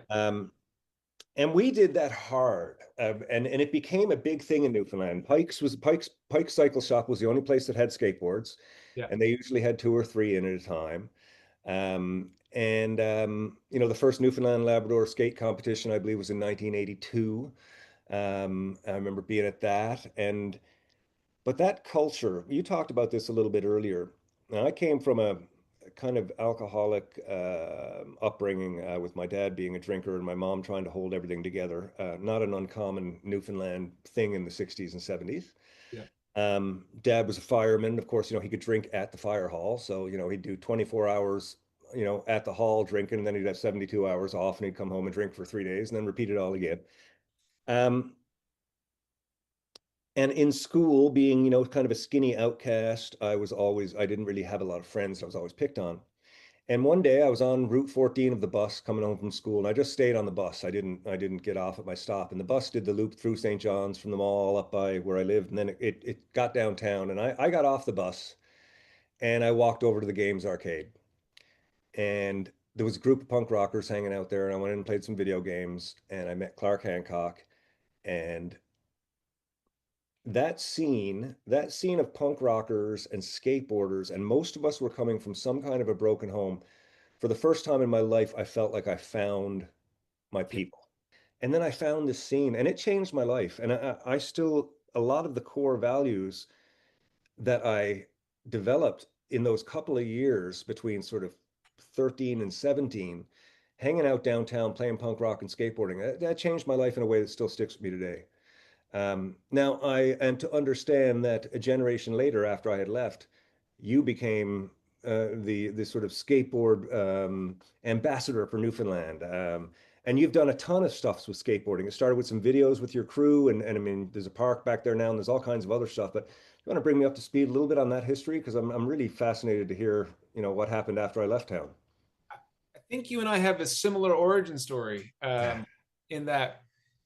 And we did that hard, and it became a big thing in Newfoundland. Pike's Cycle Shop was the only place that had skateboards, and they usually had 2 or 3 in at a time. The first Newfoundland Labrador skate competition, I believe, was in 1982. I remember being at that, but that culture, you talked about this a little bit earlier. Now, I came from a kind of alcoholic upbringing, with my dad being a drinker and my mom trying to hold everything together. Not an uncommon Newfoundland thing in the 60s and 70s. Yeah. Dad was a fireman. Of course, he could drink at the fire hall. So, he'd do 24 hours, at the hall drinking, and then he'd have 72 hours off, and he'd come home and drink for 3 days and then repeat it all again. And in school, being, kind of a skinny outcast, I didn't really have a lot of friends. I was always picked on. And one day I was on Route 14 of the bus coming home from school, and I just stayed on the bus. I didn't get off at my stop. And the bus did the loop through St. John's from the mall up by where I lived. And then it got downtown, and I got off the bus and I walked over to the Games Arcade. And there was a group of punk rockers hanging out there, and I went in and played some video games, and I met Clark Hancock. And that scene of punk rockers and skateboarders, and most of us were coming from some kind of a broken home. For the first time in my life, I felt like I found my people. And then I found this scene, and it changed my life. And I still, a lot of the core values that I developed in those couple of years between sort of 13 and 17, hanging out downtown, playing punk rock and skateboarding, that changed my life in a way that still sticks with me today. Now, I am to understand that a generation later, after I had left, you became the sort of skateboard ambassador for Newfoundland, And you've done a ton of stuffs with skateboarding. It started with some videos with your crew, and I mean, there's a park back there now, and there's all kinds of other stuff. But you want to bring me up to speed a little bit on that history? Because I'm really fascinated to hear, what happened after I left town. I think you and I have a similar origin story, in that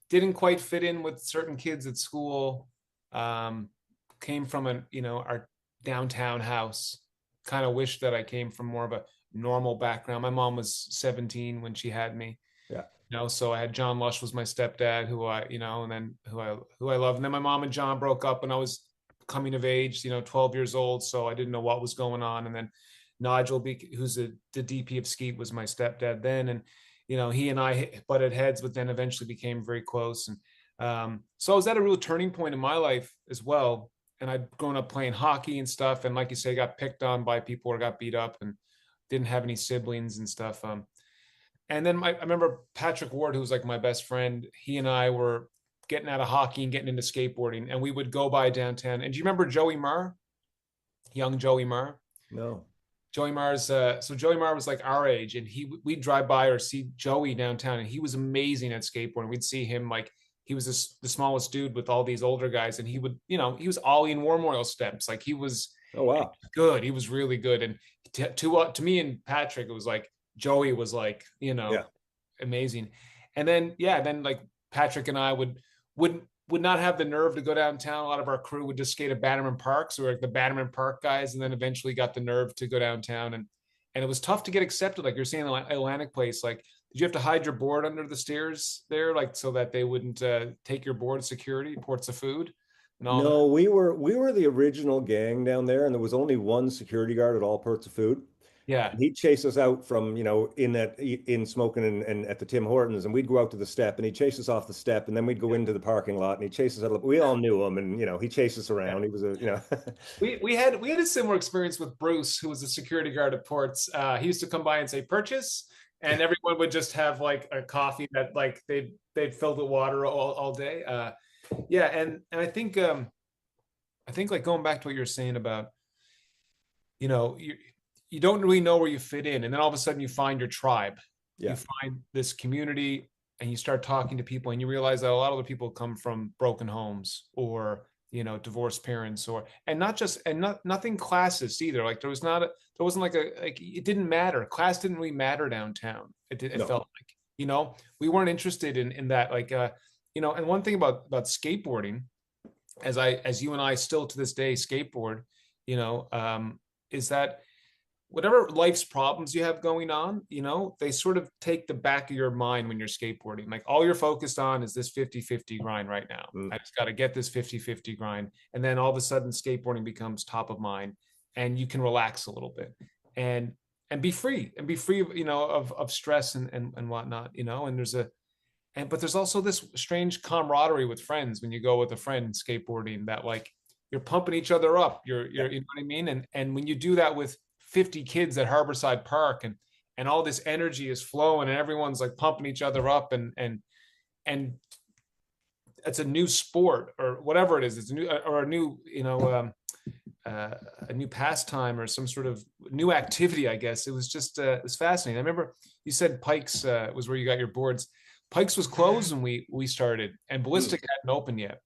didn't quite fit in with certain kids at school. Came from our downtown house. Kind of wish that I came from more of a normal background. My mom was 17 when she had me. Yeah. So I had John Lush was my stepdad, who and then who I loved. And then my mom and John broke up when I was coming of age, 12 years old. So I didn't know what was going on. And then Nigel, who's the DP of Skeet, was my stepdad then. And, he and I butted heads, but then eventually became very close. And so I was at a real turning point in my life as well. And I'd grown up playing hockey and stuff. And like you say, got picked on by people or got beat up and didn't have any siblings and stuff. And then I remember Patrick Ward, who was like my best friend, he and I were getting out of hockey and getting into skateboarding. And we would go by downtown. And do you remember Joey Marr? Young Joey Marr? No. Joey Marr's, so Joey Marr was like our age, and we'd drive by or see Joey downtown, and he was amazing at skateboarding. We'd see him, like, he was the smallest dude with all these older guys, and he would, he was ollie in war memorial steps. Like, he was good. He was really good. And to me and Patrick, it was like, Joey was like, amazing. And then, like Patrick and I would not have the nerve to go downtown. A lot of our crew would just skate at Bannerman Park. So we're like the Bannerman Park guys, and then eventually got the nerve to go downtown. And it was tough to get accepted. Like you're saying, Atlantic Place, like, did you have to hide your board under the stairs there, like, so that they wouldn't take your board security, ports of food? And all No, we were the original gang down there, and there was only one security guard at all ports of food. Yeah. And he'd chase us out from, in smoking and at the Tim Hortons, and we'd go out to the step, and he'd chase us off the step, and then we'd go into the parking lot, and he'd chase us out. We all knew him, and he'd chase us around. He was we had a similar experience with Bruce, who was a security guard at ports. He used to come by and say purchase, and everyone would just have like a coffee that like they'd filled with water all day. And I think like going back to what you're saying about, you don't really know where you fit in. And then all of a sudden you find your tribe. Yeah. You find this community, and you start talking to people, and you realize that a lot of the people come from broken homes or, divorced parents, nothing classist either. Like there wasn't like it didn't matter. Class didn't really matter downtown. It felt like, we weren't interested in that. Like, and one thing about skateboarding, as you and I still to this day skateboard, is that whatever life's problems you have going on, they sort of take the back of your mind when you're skateboarding. Like all you're focused on is this 50-50 grind right now. I just got to get this 50-50 grind. And then all of a sudden skateboarding becomes top of mind, and you can relax a little bit and be free of stress and whatnot, but there's also this strange camaraderie with friends when you go with a friend skateboarding, that like you're pumping each other up. You're you know what I mean? And when you do that with 50 kids at Harborside Park, and all this energy is flowing, and everyone's like pumping each other up, and it's a new sport or whatever it is. It's a new pastime or some sort of new activity, I guess. It was just it was fascinating. I remember you said Pikes was where you got your boards. Pikes was closed when we started, and Ballistic hadn't opened yet.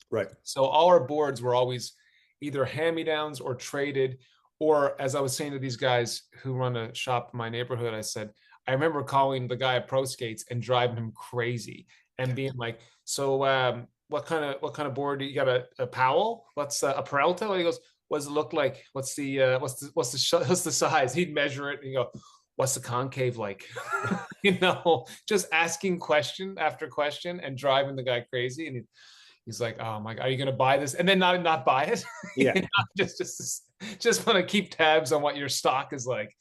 Right. So all our boards were always either hand-me-downs or traded. Or as I was saying to these guys who run a shop in my neighborhood, I said, I remember calling the guy at Pro Skates and driving him crazy and being like, so what kind of board do you got? A Powell? What's a Peralta? He goes, what does it look like? What's the size? He'd measure it and he'd go, what's the concave like? Just asking question after question and driving the guy crazy. And he's like, oh my God, are you going to buy this? And then not buy it? Yeah. Just want to keep tabs on what your stock is like.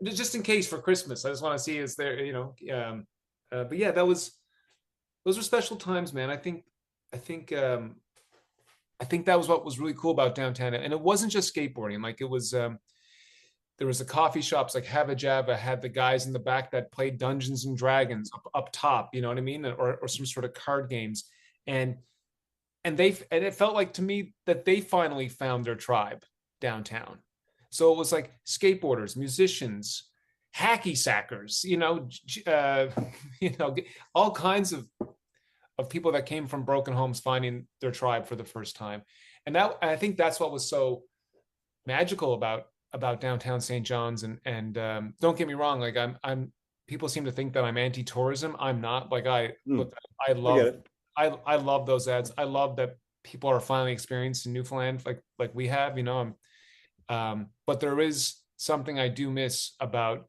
Just in case for Christmas. I just want to see is there, but yeah, those were special times, man. I think that was what was really cool about downtown. And it wasn't just skateboarding. Like it was, there was the coffee shops like Hava Java had the guys in the back that played Dungeons and Dragons up top, you know what I mean? Or some sort of card games. And it felt like to me that they finally found their tribe downtown. So it was like skateboarders, musicians, hacky sackers, all kinds of people that came from broken homes finding their tribe for the first time. And I think that's what was so magical about downtown St. John's. And don't get me wrong, like I'm people seem to think that I'm anti-tourism. I'm not. Like look, I love those ads. I love that people are finally experiencing Newfoundland like we have, but there is something I do miss about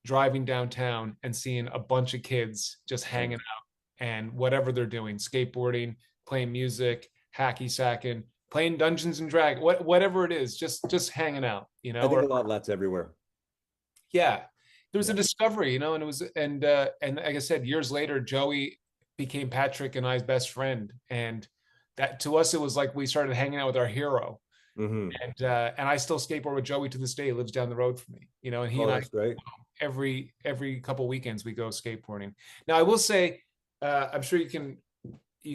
driving downtown and seeing a bunch of kids just hanging out and whatever they're doing, skateboarding, playing music, hacky sacking, playing Dungeons and Dragons, whatever it is, just hanging out, I think a lot of that's everywhere. Yeah. There was a discovery, and it was, and like I said, years later, Joey became Patrick and I's best friend. And that to us, it was like we started hanging out with our hero. Mm-hmm. And I still skateboard with Joey to this day. He lives down the road from me, and he and I, great. every couple weekends we go skateboarding. Now I will say, I'm sure you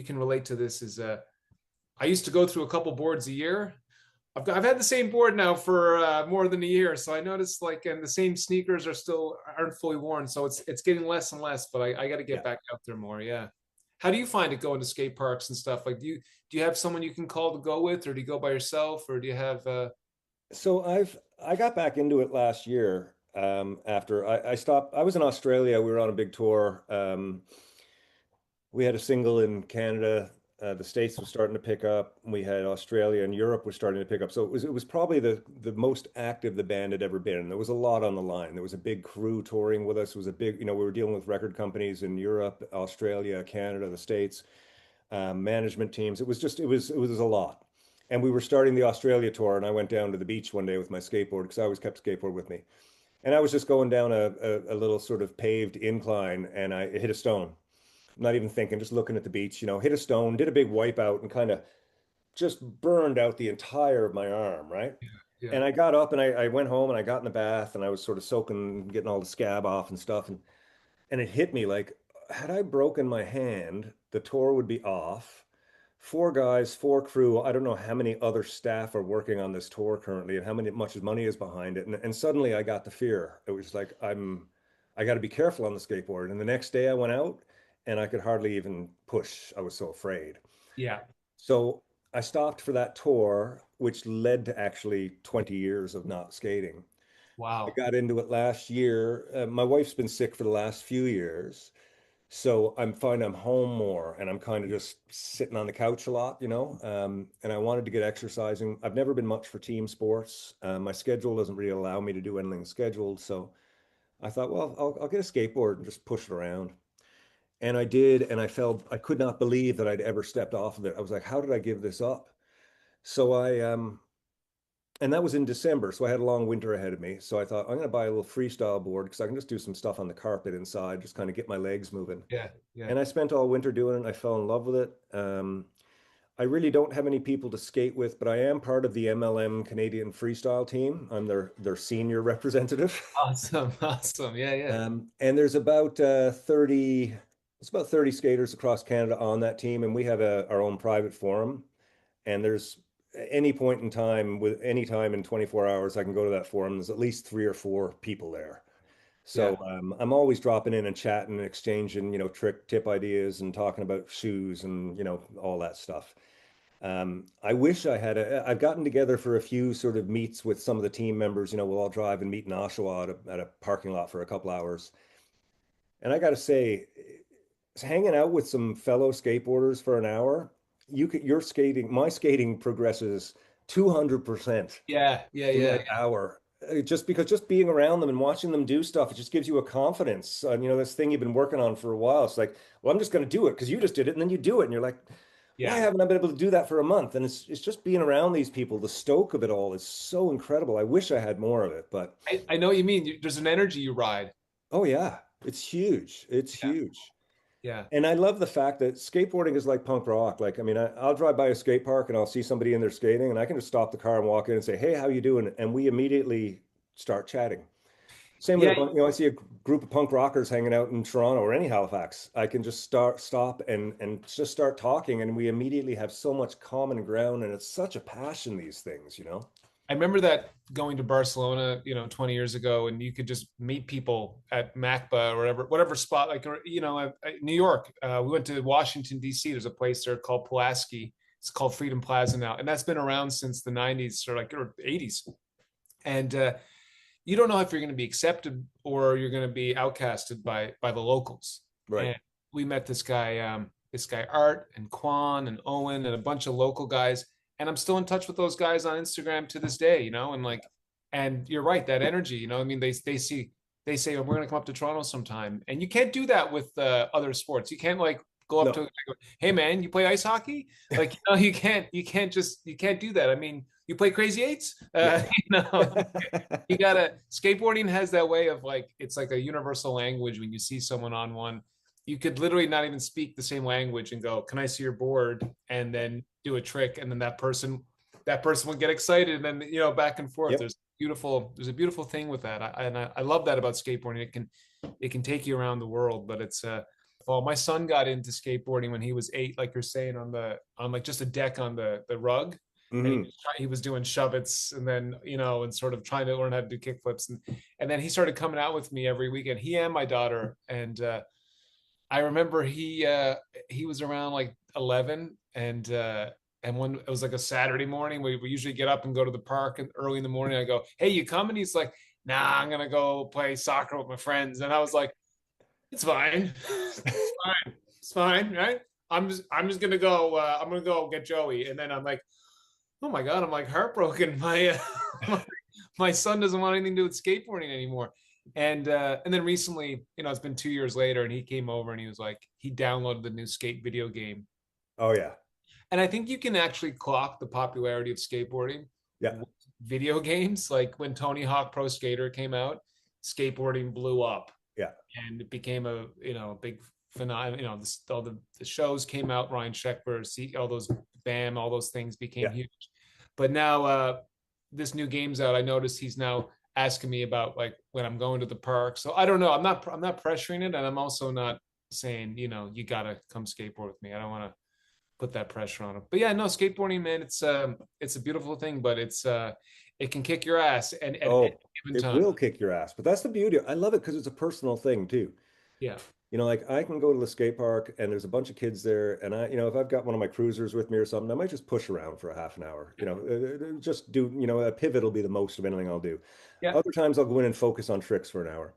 can relate to this. Is I used to go through a couple boards a year. I've had the same board now for more than a year, so I noticed and the same sneakers aren't fully worn, so it's getting less and less. But I got to get back out there more. Yeah. How do you find it going to skate parks and stuff? Like, do you have someone you can call to go with, or do you go by yourself, or do you have? So I got back into it last year after I stopped. I was in Australia. We were on a big tour. We had a single in Canada. The States was starting to pick up. We had Australia and Europe was starting to pick up. So it was probably the most active the band had ever been. And there was a lot on the line. There was a big crew touring with us. It was a big, we were dealing with record companies in Europe, Australia, Canada, the States, management teams. It was a lot. And we were starting the Australia tour, and I went down to the beach one day with my skateboard because I always kept a skateboard with me. And I was just going down a little sort of paved incline, and I hit a stone. Not even thinking, just looking at the beach, hit a stone, did a big wipeout, and kind of just burned out the entire of my arm, right? Yeah. And I got up and I went home and I got in the bath and I was sort of soaking, getting all the scab off and stuff. And it hit me like, had I broken my hand, the tour would be off. 4 guys, 4 crew. I don't know how many other staff are working on this tour currently and how much money is behind it. And suddenly I got the fear. It was like, I got to be careful on the skateboard. And the next day I went out and I could hardly even push. I was so afraid. Yeah. So I stopped for that tour, which led to actually 20 years of not skating. Wow. I got into it last year. My wife's been sick for the last few years. So I'm finding I'm home more and I'm kind of just sitting on the couch a lot, and I wanted to get exercising. I've never been much for team sports. My schedule doesn't really allow me to do anything scheduled. So I thought, well, I'll get a skateboard and just push it around. And I did, and I could not believe that I'd ever stepped off of it. I was like, how did I give this up? So and that was in December, so I had a long winter ahead of me. So I thought, I'm going to buy a little freestyle board because I can just do some stuff on the carpet inside, just kind of get my legs moving. Yeah. And I spent all winter doing it, and I fell in love with it. I really don't have any people to skate with, but I am part of the MLM Canadian freestyle team. I'm their senior representative. Awesome. Yeah. And there's about 30 skaters across Canada on that team, and we have our own private forum. And there's any point in time, with any time in 24 hours, I can go to that forum. There's at least 3 or 4 people there. So I'm always dropping in and chatting and exchanging, trick tip ideas and talking about shoes and, all that stuff. I wish I've gotten together for a few sort of meets with some of the team members. We'll all drive and meet in Oshawa at a parking lot for a couple hours. And I got to say, hanging out with some fellow skateboarders for an hour, my skating progresses 200%. Yeah. In that hour. Just being around them and watching them do stuff, it just gives you a confidence. This thing you've been working on for a while. It's like, well, I'm just going to do it because you just did it, and then you do it, and you're like, why haven't I been able to do that for a month? And it's just being around these people. The stoke of it all is so incredible. I wish I had more of it, but I know what you mean. There's an energy you ride. Oh yeah, it's huge. It's huge. Yeah. And I love the fact that skateboarding is like punk rock. Like, I'll drive by a skate park and I'll see somebody in there skating, and I can just stop the car and walk in and say, hey, how you doing? And we immediately start chatting. Same with, I see a group of punk rockers hanging out in Toronto or any Halifax. I can just stop and just start talking, and we immediately have so much common ground, and it's such a passion, these things, I remember that going to Barcelona, 20 years ago, and you could just meet people at Macba or whatever spot, like, or, New York. We went to Washington, D.C. There's a place there called Pulaski. It's called Freedom Plaza now. And that's been around since the 90s or 80s. And you don't know if you're going to be accepted or you're going to be outcasted by the locals. Right. And we met this guy Art and Quan and Owen and a bunch of local guys. And I'm still in touch with those guys on Instagram to this day, and you're right, that energy, I mean, they say, oh, we're going to come up to Toronto sometime. And you can't do that with other sports. You can't go up to a guy and go, hey man, you play ice hockey? You can't do that. I mean, you play crazy eights, you gotta, skateboarding has that way of it's like a universal language. When you see someone on one, you could literally not even speak the same language and go, can I see your board? And then do a trick. And then that person will get excited. And then, back and forth. Yep. There's a beautiful thing with that. I love that about skateboarding. It can take you around the world, but it's, well, my son got into skateboarding when he was 8, like you're saying, on just a deck on the rug. Mm-hmm. And he was doing shove-its and then, and sort of trying to learn how to do kickflips. And then he started coming out with me every weekend, he and my daughter. And, I remember he was around 11 and when it was a Saturday morning, we usually get up and go to the park, and early in the morning I go, hey, you coming? He's like, nah, I'm gonna go play soccer with my friends. And I was like, it's fine. It's fine, right? I'm just gonna go, I'm gonna go get Joey. And then I'm like, oh my God, I'm heartbroken. My son doesn't want anything to do with skateboarding anymore. And then recently, it's been 2 years later, and he came over and he was he downloaded the new skate video game. Oh yeah. And I think you can actually clock the popularity of skateboarding. Yeah. With video games, when Tony Hawk Pro Skater came out, skateboarding blew up. Yeah. And it became a big phenomenon. All the shows came out, Ryan Sheckler, all those BAM, all those things became huge. But now this new game's out. I noticed he's now asking me about when I'm going to the park. So I don't know. I'm not pressuring it, and I'm also not saying, you gotta come skateboard with me. I don't want to put that pressure on him. But yeah, no, skateboarding, man, it's a beautiful thing, but it can kick your ass. And it will kick your ass. But that's the beauty. I love it because it's a personal thing too. Yeah. I can go to the skate park and there's a bunch of kids there, and if I've got one of my cruisers with me or something, I might just push around for a half an hour. Just do, a pivot will be the most of anything I'll do. Yeah. Other times I'll go in and focus on tricks for an hour.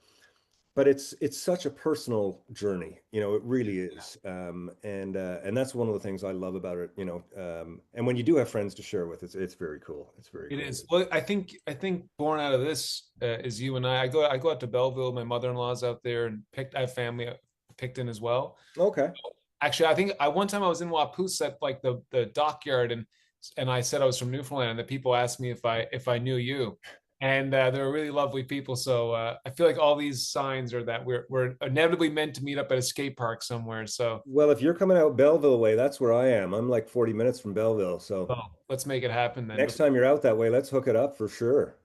But it's such a personal journey, it really is. And that's one of the things I love about it, and when you do have friends to share with, it's very cool. It's very cool. It is. Well, I think born out of this is you and I go out to Belleville. My mother-in-law's out there, and I have family Picton as well. Okay. Actually, I think one time I was in Wapoose at the dockyard, and I said I was from Newfoundland, and the people asked me if I knew you. And they were really lovely people. So I feel like all these signs are that we're inevitably meant to meet up at a skate park somewhere. So, well, if you're coming out Belleville way, that's where I am. I'm 40 minutes from Belleville. So let's make it happen then. Next time you're out that way, let's hook it up for sure.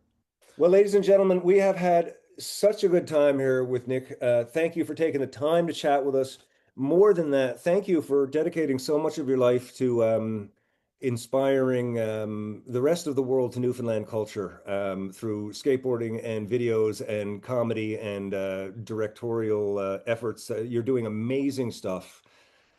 Well, ladies and gentlemen, we have had such a good time here with Nick. Thank you for taking the time to chat with us. More than that, thank you for dedicating so much of your life to inspiring the rest of the world to Newfoundland culture through skateboarding and videos and comedy and directorial efforts. You're doing amazing stuff.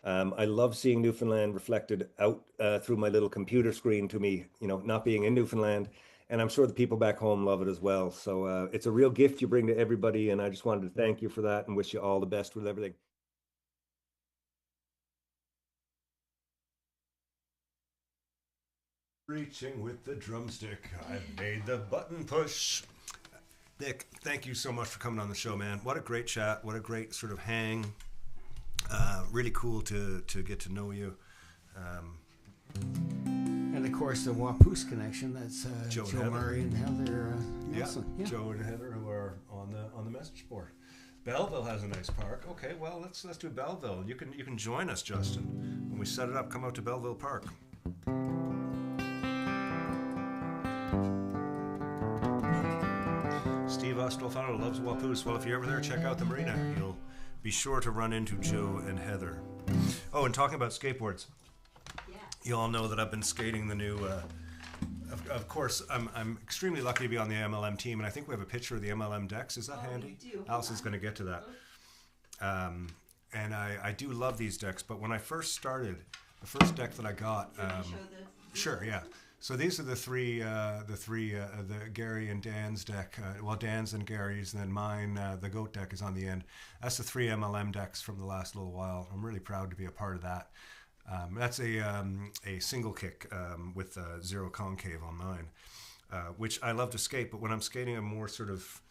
I love seeing Newfoundland reflected out through my little computer screen to me, not being in Newfoundland. And I'm sure the people back home love it as well. So it's a real gift you bring to everybody. And I just wanted to thank you for that and wish you all the best with everything. Reaching with the drumstick, I've made the button push. Nick, thank you so much for coming on the show, man. What a great chat. What a great sort of hang. Really cool to get to know you. And of course, the Wapoose connection. That's Joe Murray and Heather Nelson. Yeah, Joe and Heather, who are on the message board. Belleville has a nice park. Okay, well let's do Belleville. You can join us, Justin, when we set it up. Come out to Belleville Park. Steve Ostolfano loves Wapoose. Well, if you're ever there, check out the marina. You'll be sure to run into Joe and Heather. Oh, and talking about skateboards, you all know that I've been skating the new of course, I'm extremely lucky to be on the MLM team, and I think we have a picture of the MLM decks. Is that handy? We do. Alison's going to get to that. And I do love these decks, but when I first started, the first deck that I got, sure, yeah. So these are the Gary and Dan's deck. Well, Dan's and Gary's, and then mine, the goat deck is on the end. That's the 3 MLM decks from the last little while. I'm really proud to be a part of that. That's a single kick with 0 concave on mine, which I love to skate. But when I'm skating a more sort of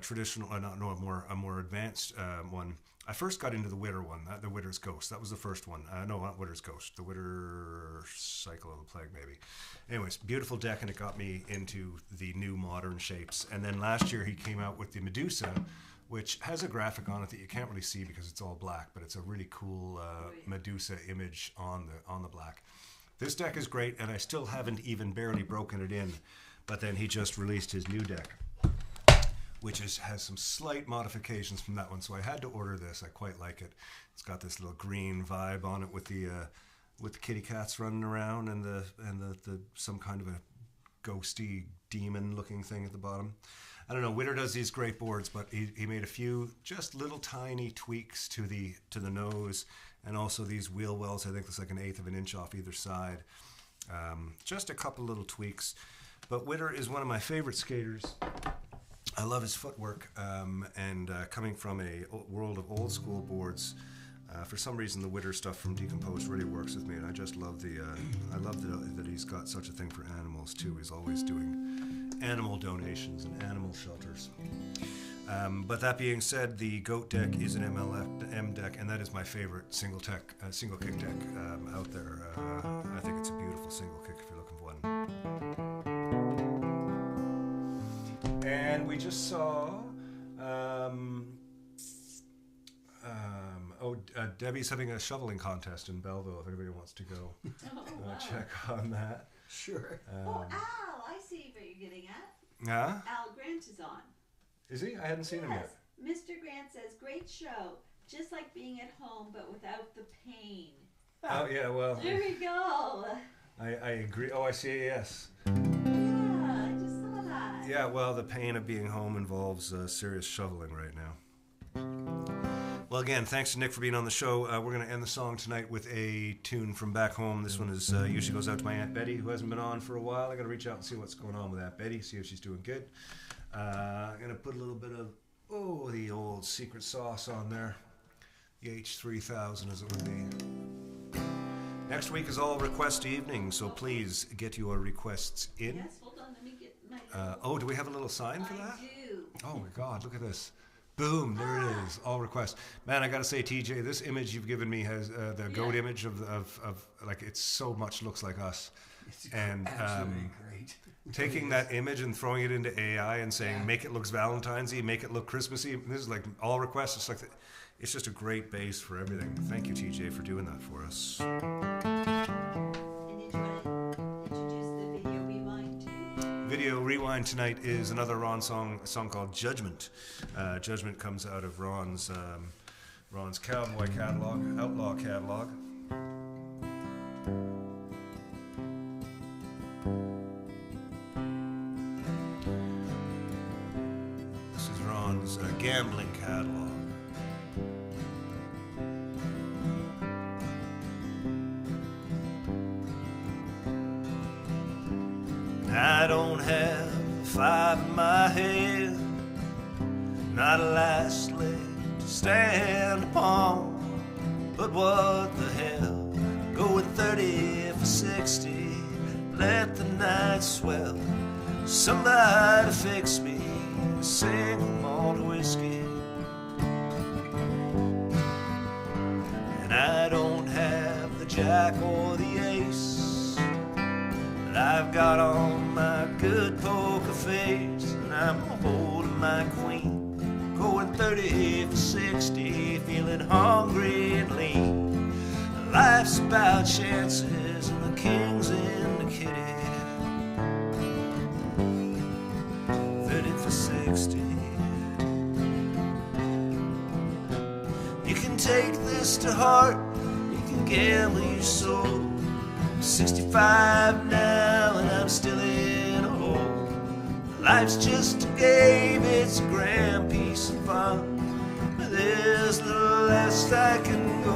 traditional, a more advanced one, I first got into the Witter one, the Witter's Ghost. That was the first one. No, not Witter's Ghost. The Witter Cycle of the Plague, maybe. Anyways, beautiful deck, and it got me into the new modern shapes. And then last year he came out with the Medusa, which has a graphic on it that you can't really see because it's all black, but it's a really cool Medusa image on the black. This deck is great, and I still haven't even barely broken it in. But then he just released his new deck, which has some slight modifications from that one. So I had to order this. I quite like it. It's got this little green vibe on it with the kitty cats running around and the some kind of a ghosty demon looking thing at the bottom. I don't know. Witter does these great boards, but he made a few just little tiny tweaks to the nose, and also these wheel wells. I think it's like 1/8 of an inch off either side. Just a couple little tweaks. But Witter is one of my favorite skaters. I love his footwork, and coming from a world of old school boards, for some reason the Witter stuff from Decomposed really works with me, and I just love that he's got such a thing for animals too. He's always doing animal donations and animal shelters. But that being said, the Goat deck is an MLM deck, and that is my favorite single kick deck out there. I think it's a beautiful single kick if you're looking for one. And we just saw, Debbie's having a shoveling contest in Belleville. If anybody wants to go check on that. Sure. Al, I see what you're getting at. Yeah? Al Grant is on. Is he? I hadn't seen him yet. Mr. Grant says, great show. Just like being at home, but without the pain. Oh, yeah, well. There we go. I agree. Oh, I see, yes. Yeah, I just saw that. Yeah, well, the pain of being home involves serious shoveling right now. Well, again, thanks to Nick for being on the show. We're going to end the song tonight with a tune from back home. This one is usually goes out to my Aunt Betty, who hasn't been on for a while. I got to reach out and see what's going on with Aunt Betty, see if she's doing good. I'm going to put a little bit of, the old secret sauce on there. The H3000 as it would be. Next week is all request evening, so please get your requests in. Yes, hold on, let me get my... Do we have a little sign for that? I do. Oh my God, look at this. Boom, there it is, all requests. Man, I gotta say, TJ, this image you've given me has the goat image of like, it so much looks like us. It's and absolutely great. Taking that image and throwing it into AI and saying, make it look Valentine's-y, make it look Christmassy. This is like all requests. It's like, it's just a great base for everything. Thank you, TJ, for doing that for us. And did you want to introduce the video rewind too? Video rewind tonight is another Ron song, a song called Judgment. Judgment comes out of Ron's cowboy catalog, outlaw catalog. This is Ron's gambling catalog. I don't have 5 in my head, not a last leg to stand upon. But what the hell, going 30 for 60, let the night swell. Somebody fix me a single malt whiskey. And I don't have the jack or the ace, I've got on my good poker face, and I'm holding my queen, going 30 for 60, feeling hungry and lean. Life's about chances, and the king's in the kitty. 30 for 60. You can take this to heart, you can gamble your soul. 65 now and I'm still in a hole. Life's just a game, it's a grand piece of fun. There's little less I can go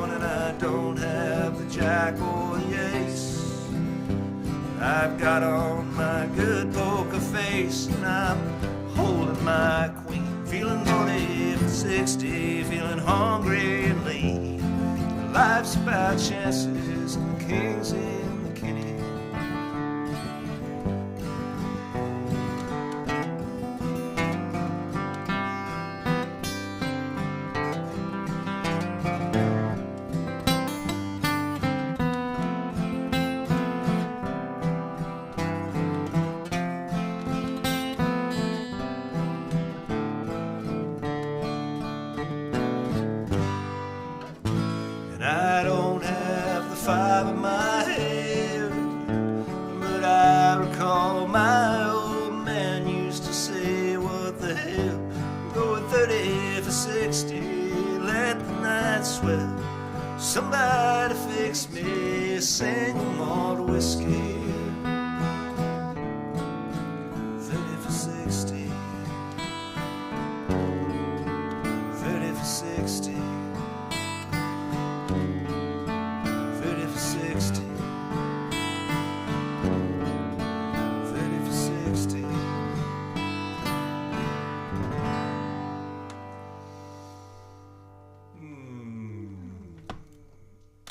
on, and I don't have the jack or the ace. I've got on my good poker face, and I'm holding my queen, feeling 40 for 60, feeling hungry and lean. Life's about chances and the king's in the kitty. And I don't have the five in my head, but I recall my old man used to say, what the hell, go with 30 for 60, let the night swell. Somebody fix me a single malt whiskey. 30 for 60, 30 for 60. 30 for 60, 30 for 60.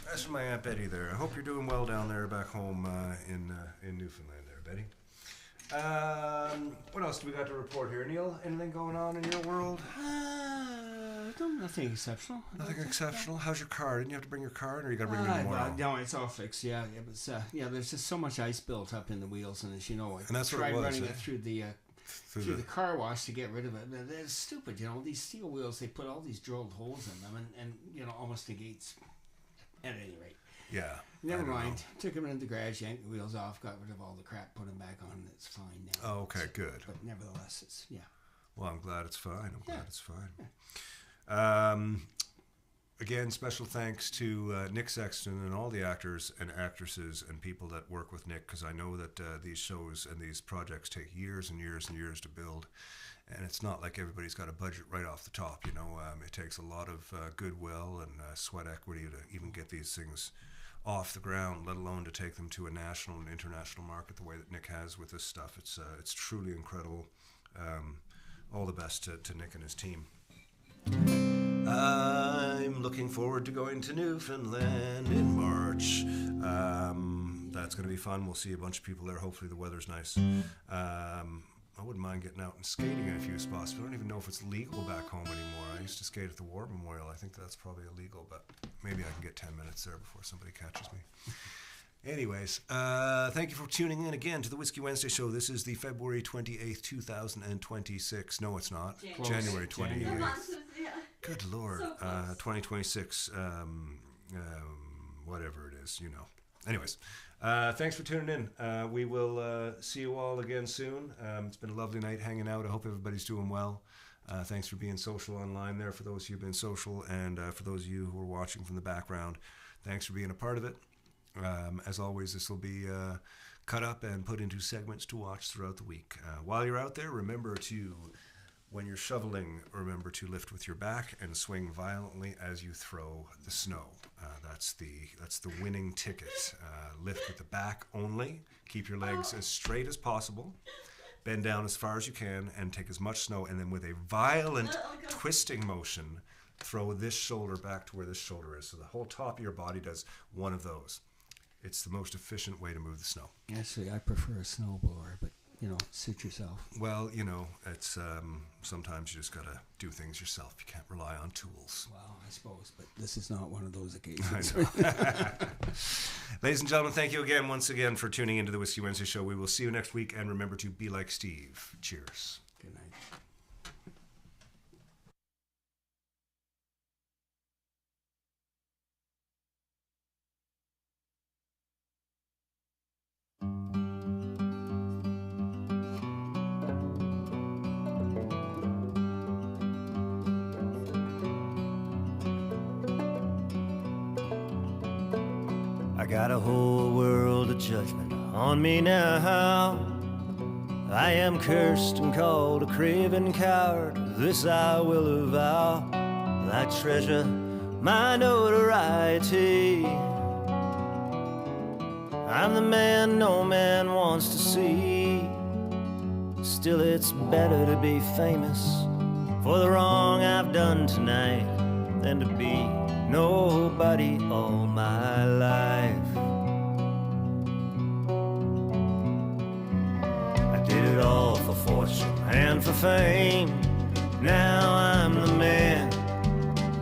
That's from my Aunt Betty there. I hope you're doing well down there back home in Newfoundland there, Betty. What else do we got to report here, Neil? Anything going on in your world? Nothing exceptional. Nothing exceptional. How's your car? Didn't you have to bring your car, or you got to bring it tomorrow? No, it's all fixed. Yeah, it was. There's just so much ice built up in the wheels, and as you know, I And that's what tried it was, running eh? it through the car wash to get rid of it. It's stupid, you know. These steel wheels, they put all these drilled holes in them, and you know, almost negates. At any rate. Yeah. Never mind. Took them into the garage, yanked the wheels off, got rid of all the crap, put them back on, and it's fine now. Oh, okay, good. But nevertheless, it's Well, I'm glad it's fine. I'm glad it's fine. Yeah. Again, special thanks to Nick Sexton and all the actors and actresses and people that work with Nick, because I know that these shows and these projects take years and years and years to build. And it's not like everybody's got a budget right off the top, you know. It takes a lot of goodwill and sweat equity to even get these things off the ground, let alone to take them to a national and international market the way that Nick has with this stuff. It's truly incredible. All the best to Nick and his team. I'm looking forward to going to Newfoundland in March. That's going to be fun. We'll see a bunch of people there. Hopefully the weather's nice. I wouldn't mind getting out and skating in a few spots, but I don't even know if it's legal back home anymore. I used to skate at the War Memorial. I think that's probably illegal, but maybe I can get 10 minutes there before somebody catches me. Anyways, thank you for tuning in again to the Whiskey Wednesday show. This is the February 28th, 2026. No, it's not. January 28th. Good Lord. So close. 2026, whatever it is, you know. Anyways, thanks for tuning in. We will see you all again soon. It's been a lovely night hanging out. I hope everybody's doing well. Thanks for being social online there, for those of you who've been social, and for those of you who are watching from the background, thanks for being a part of it. As always, this will be cut up and put into segments to watch throughout the week. While you're out there, remember to, when you're shoveling, remember to lift with your back and swing violently as you throw the snow. That's the winning ticket. Lift with the back only. Keep your legs as straight as possible. Bend down as far as you can and take as much snow, and then with a violent twisting motion, throw this shoulder back to where this shoulder is. So the whole top of your body does one of those. It's the most efficient way to move the snow. Actually, I prefer a snowblower, but you know, suit yourself. Well, you know, it's sometimes you just gotta do things yourself. You can't rely on tools. Well, I suppose, but this is not one of those occasions. Ladies and gentlemen, thank you again, once again, for tuning into the Whiskey Wednesday show. We will see you next week, and remember to be like Steve. Cheers. Good night. got a whole world of judgment on me now. I am cursed and called a craven coward. This I will avow. I treasure my notoriety. I'm the man no man wants to see. Still it's better to be famous for the wrong I've done tonight than to be nobody all my life. I did it all for fortune and for fame. Now I'm the man.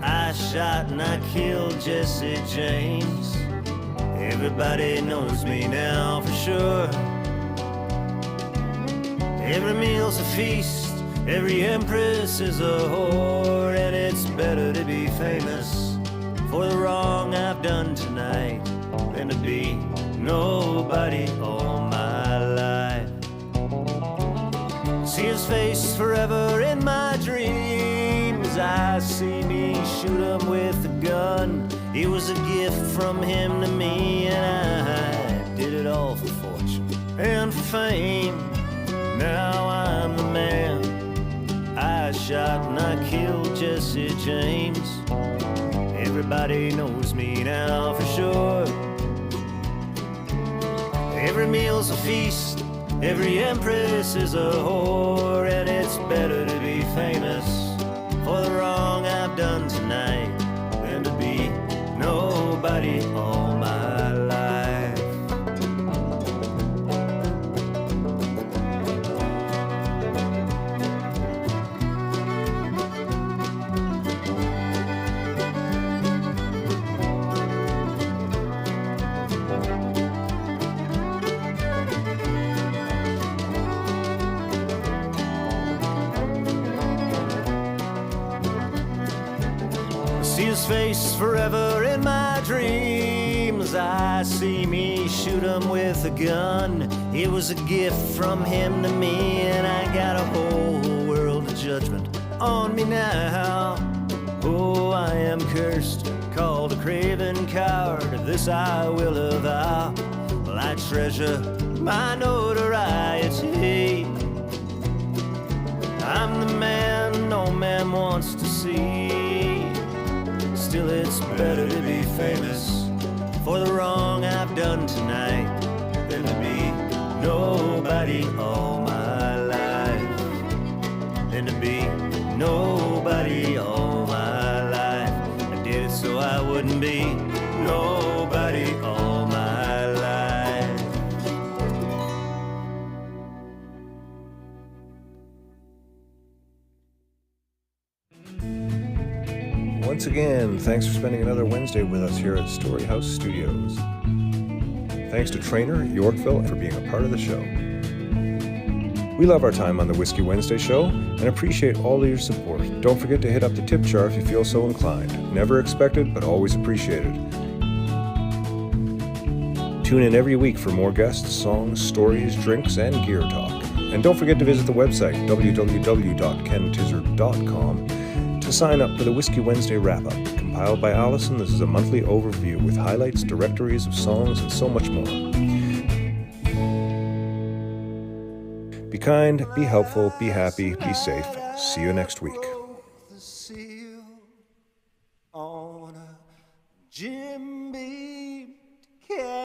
I shot and I killed Jesse James. Everybody knows me now for sure. Every meal's a feast, every empress is a whore. And it's better to be famous for the wrong I've done tonight than to be nobody all my life. See his face forever in my dreams. I see me shoot him with a gun. It was a gift from him to me, and I did it all for fortune and for fame. Now I'm the man. I shot and I killed Jesse James. Everybody knows me now for sure. Every meal's a feast, every empress is a whore. And it's better to be famous for the wrong I've done tonight than to be nobody all my life. See his face forever in my dreams. I see me shoot him with a gun. It was a gift from him to me, and I got a whole world of judgment on me now. Oh, I am cursed, called a craven coward. This I will avow. Well, I treasure my notoriety. I'm the man no man wants to see. Still it's better to be famous for the wrong I've done tonight than to be nobody all my life. Than to be nobody all my life. I did it so I wouldn't be nobody all my life. Once again, thanks for spending another Wednesday with us here at Storyhouse Studios. Thanks to Trainer Yorkville for being a part of the show. We love our time on the Whiskey Wednesday show and appreciate all of your support. Don't forget to hit up the tip jar if you feel so inclined. Never expected, but always appreciated. Tune in every week for more guests, songs, stories, drinks, and gear talk. And don't forget to visit the website, www.kentizzard.com, to sign up for the Whiskey Wednesday wrap-up. Compiled by Allison, this is a monthly overview with highlights, directories of songs, and so much more. Be kind, be helpful, be happy, be safe. See you next week. On a Jim Beam